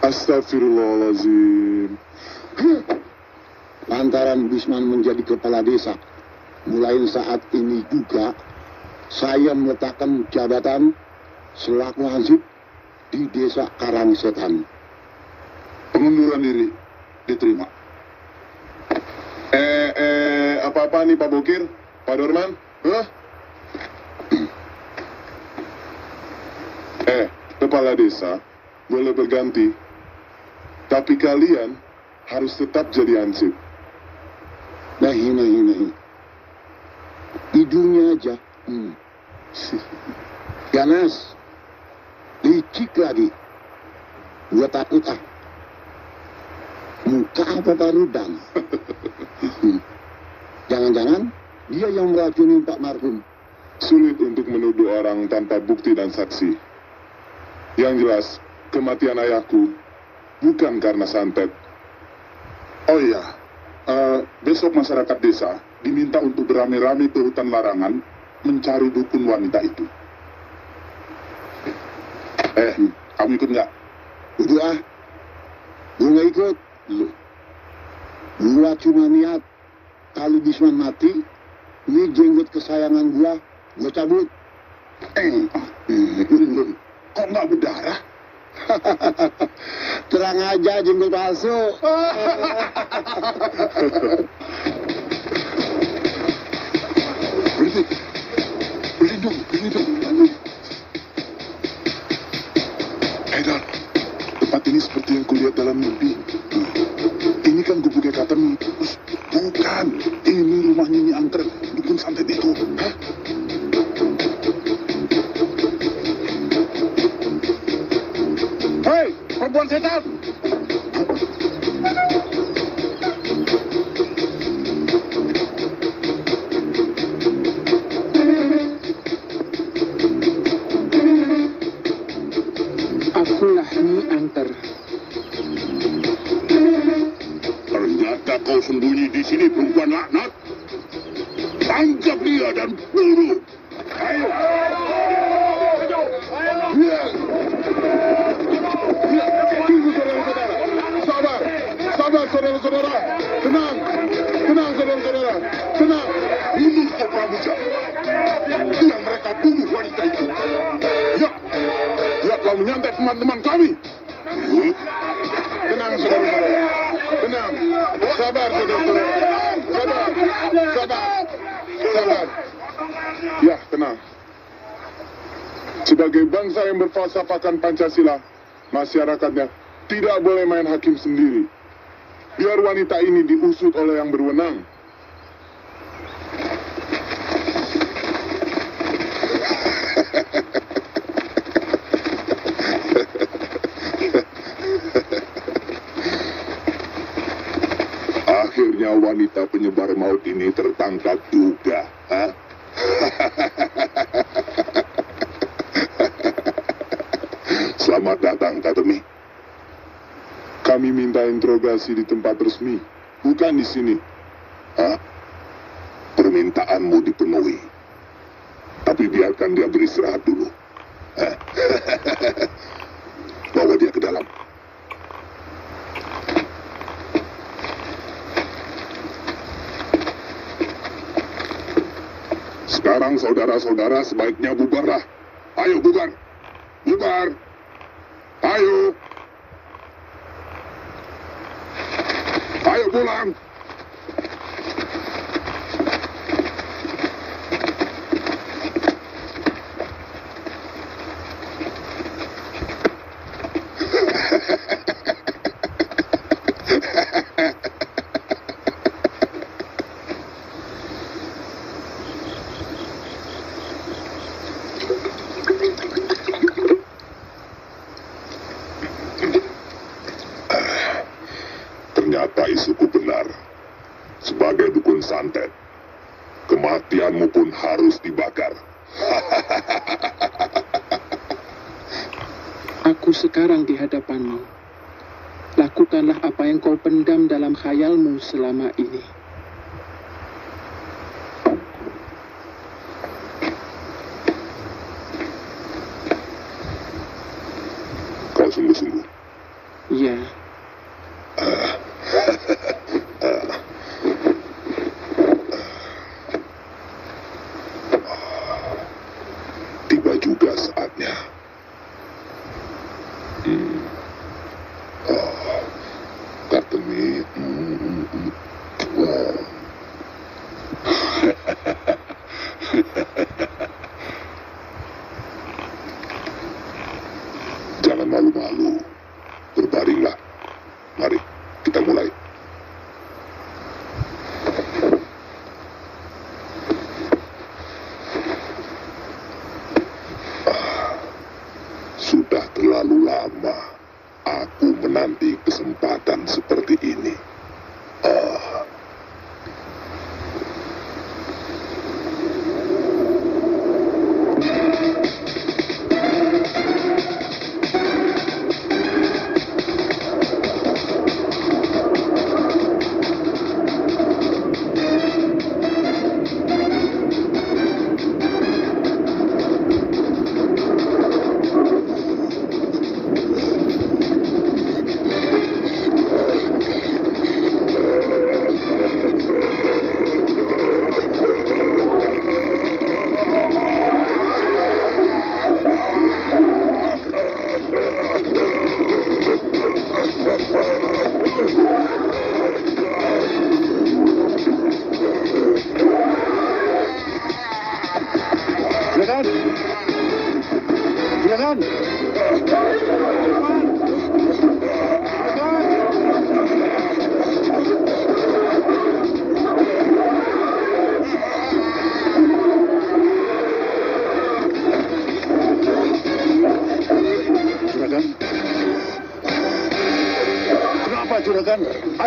Astagfirullahaladzim. Lantaran Bisman menjadi kepala desa, mulai saat ini juga saya meletakkan jabatan selaku hansip di desa Karangsetan. Pengunduran diri diterima. Apa-apa nih Pak Bokir? Pak Dorman? Hah? Kepala desa boleh berganti, tapi kalian harus tetap jadi hansip. Nahi. Hidungnya aja. Ganas. Licik lagi. Gua takut ah. Muka apa Parudang? Jangan-jangan dia yang meracuni Pak Marhum. Sulit untuk menuduh orang tanpa bukti dan saksi. Yang jelas, kematian ayahku bukan karena santet. Oh iya, besok masyarakat desa diminta untuk beramai-ramai ke hutan larangan mencari dukun wanita itu. Kamu ikut nggak? Udah ah, gue nggak ikut. Loh, Gua cuma niat kalau Bisman mati, ini jenggot kesayangan gua cabut. kok nggak berdarah? Terang aja jenggot palsu. Berlindung. Dan tempat ini seperti yang kulihat dalam mimpi. Ini kan gubuk Ekaten. Bukan, ini rumahnya Nyi Angker, dukun santet itu. Hah? Hei, perempuan setan! Akulah Nyi Angker. Ternyata kau sembunyi di sini, perempuan laknat. Tangkap dia dan bunuh. Ayo. Tunggu saudara-saudara. Sabar saudara-saudara. Tenang saudara-saudara. Tenang. Bunuh kau Pramuja. Yang mereka bunuh wanita itu. Ya kau menyantet teman-teman kami. Tenang saudara-saudara. Tenang. Sabar saudara-saudara. Sabar. Ya, tenang. Sebagai bangsa yang berfalsafahkan Pancasila, masyarakatnya tidak boleh main hakim sendiri. Biar wanita ini diusut oleh yang berwenang. Akhirnya wanita penyebar maut ini tertangkap juga. Hah? Selamat datang, Katemi. Kami minta interogasi di tempat resmi, bukan di sini. Hah? Permintaanmu dipenuhi. Tapi biarkan dia beristirahat dulu. Hah? Bawa dia ke dalam. Sekarang saudara-saudara sebaiknya bubarlah. Ayo bubar. Bubar. Ayo. Ayo pulang. Ternyata isuku benar. Sebagai dukun santet, kematianmu pun harus dibakar. Aku sekarang di hadapanmu. Lakukanlah apa yang kau pendam dalam khayalmu selama ini. Kau sungguh-sungguh. Ya, Tiba juga saatnya. Katemi. Jangan malu-malu. Berbaringlah.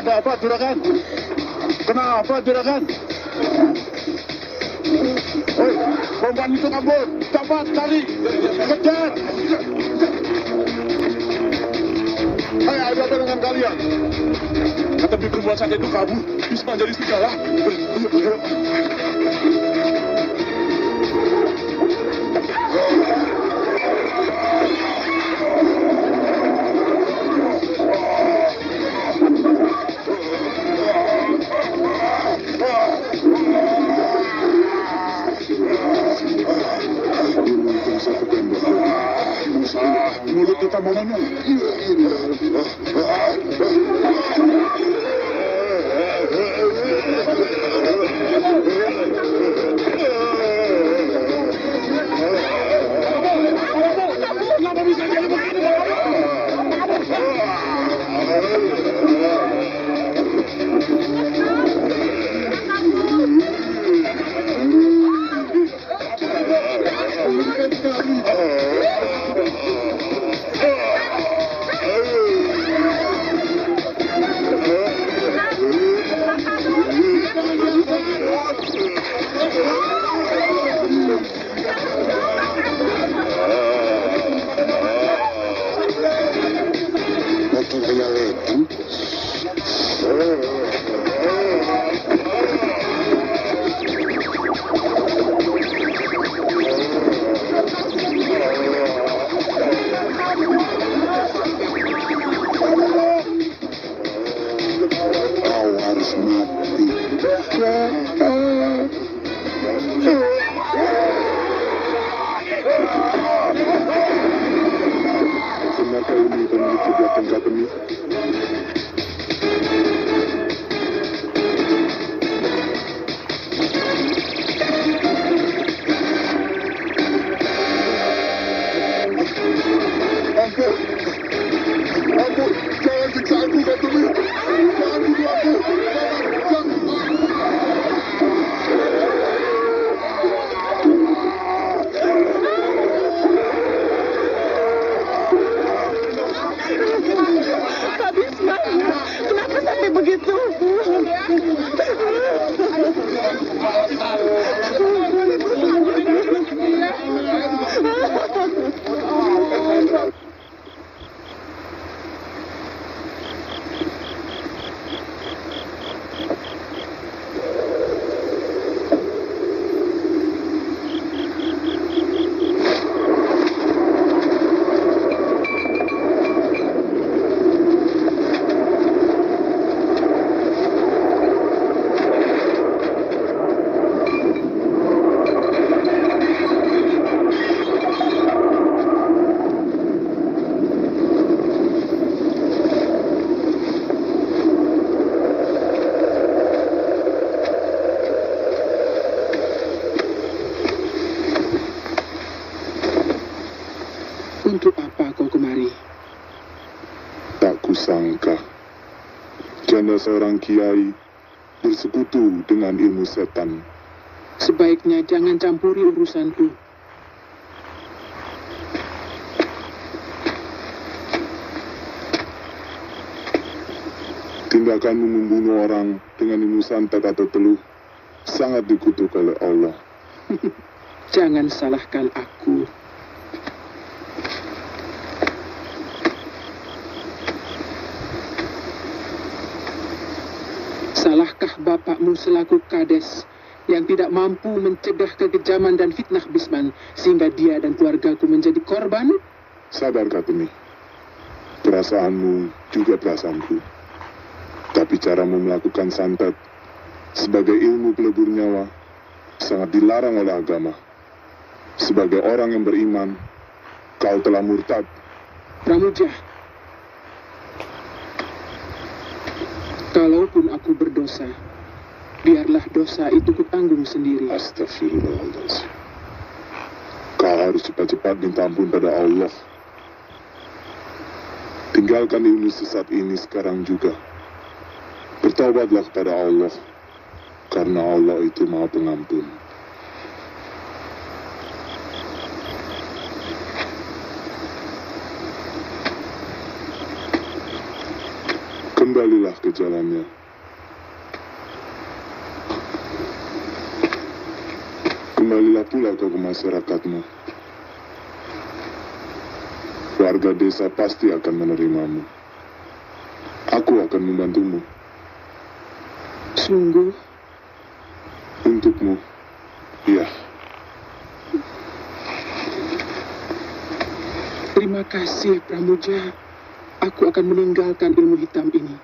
Ada apa, juragan? Kenapa, juragan? Hei, perempuan itu kabur. Cepat, cari. Kejar. Hai, ada apa dengan kalian? Kata Bi perempuan saja itu kabur. Bisma jadi serigala. Mulut kita mau mana? Kenapa bisa jadi begini? Waktu saya letan. Kau harus mati. Benarkah ini pemilik kegiatan Katemi? Ampun, jangan siksa aku, Katemi. Jangan bunuh aku. Pak Bisma, kenapa sampai begitu? Untuk apa kau kemari? Tak kusangka janda seorang kiai bersekutu dengan ilmu setan. Sebaiknya jangan campuri urusanku. Tindakanmu membunuh orang dengan ilmu santet atau teluh sangat dikutuk oleh Allah. Jangan salahkan aku. Salahkah bapakmu selaku kades yang tidak mampu mencegah kekejaman dan fitnah Bisman sehingga dia dan keluargaku menjadi korban? Sabar Katemi, perasaanmu juga perasaanku. Tapi caramu melakukan santet sebagai ilmu pelebur nyawa sangat dilarang oleh agama. Sebagai orang yang beriman, kau telah murtad. Pramuja, kalaupun aku berdosa, biarlah dosa itu kutanggung sendiri. Astagfirullahaladzim. Kau harus cepat-cepat minta ampun pada Allah. Tinggalkan ilmu sesat ini sekarang juga. Bertaubatlah kepada Allah, karena Allah itu Maha Pengampun. kembalilah ke jalannya. Kembalilah pula kau ke masyarakatmu. Warga desa pasti akan menerimamu. Aku akan membantumu. Sungguh? Untukmu, iya. Terima kasih, Pramuja. Aku akan meninggalkan ilmu hitam ini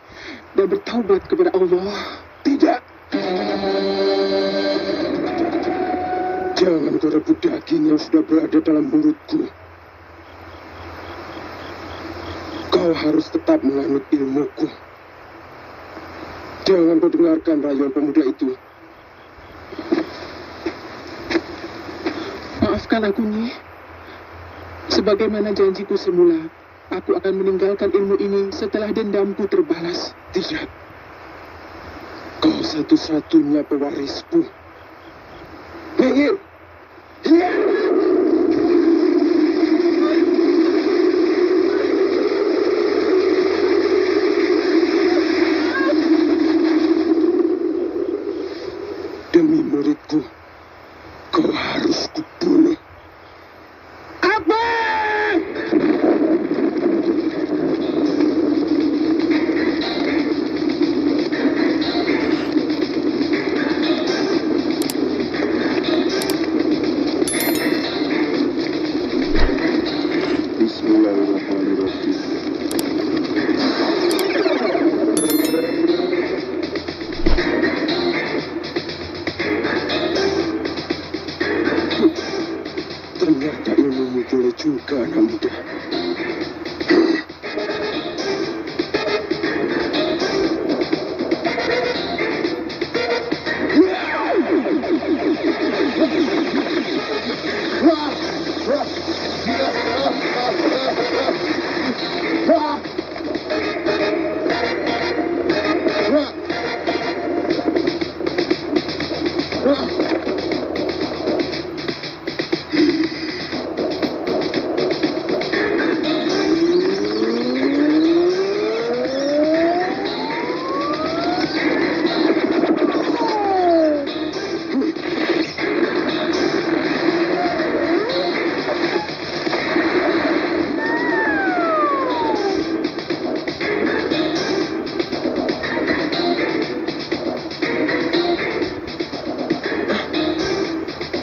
dan bertaubat kepada Allah. Tidak. Jangan kau rebut daging yang sudah berada dalam mulutku. Kau harus tetap menganut ilmuku. Jangan kau dengarkan rayuan pemuda itu. Maafkan aku, Nyi. Sebagaimana janjiku semula, aku akan meninggalkan ilmu ini setelah dendamku terbalas. Tidak. Kau satu-satunya pewarisku. Minggir. Iya. Demi muridku, kau harus kubunuh. Apa? Bismillahirrahmanirrahim. Ternyata ilmumu boleh juga, anak muda.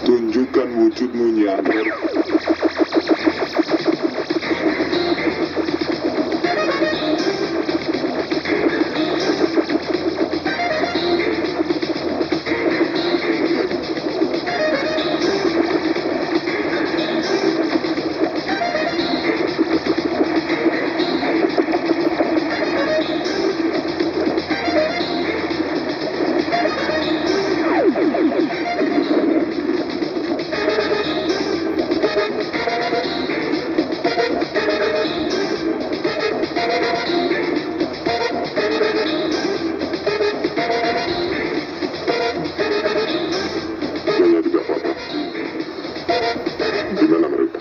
Tunjukkan wujudmu, Nyi Amber. Nyonya tidak apa-apa. Di mana mereka?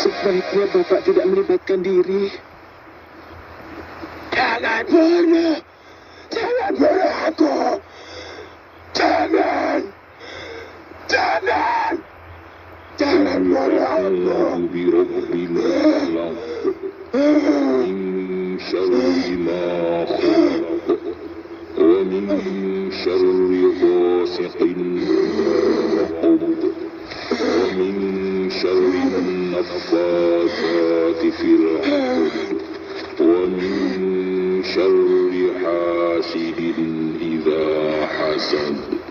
Sebaiknya Bapak tidak melibatkan diri. Jangan bunuh. Jangan bunuh aku. Jangan. Jangan. Jangan bunuh aku. من شر ما خلق ومن شر غاسق وقب ومن شر النفاثات في العقد ومن شر حاسد إذا حسد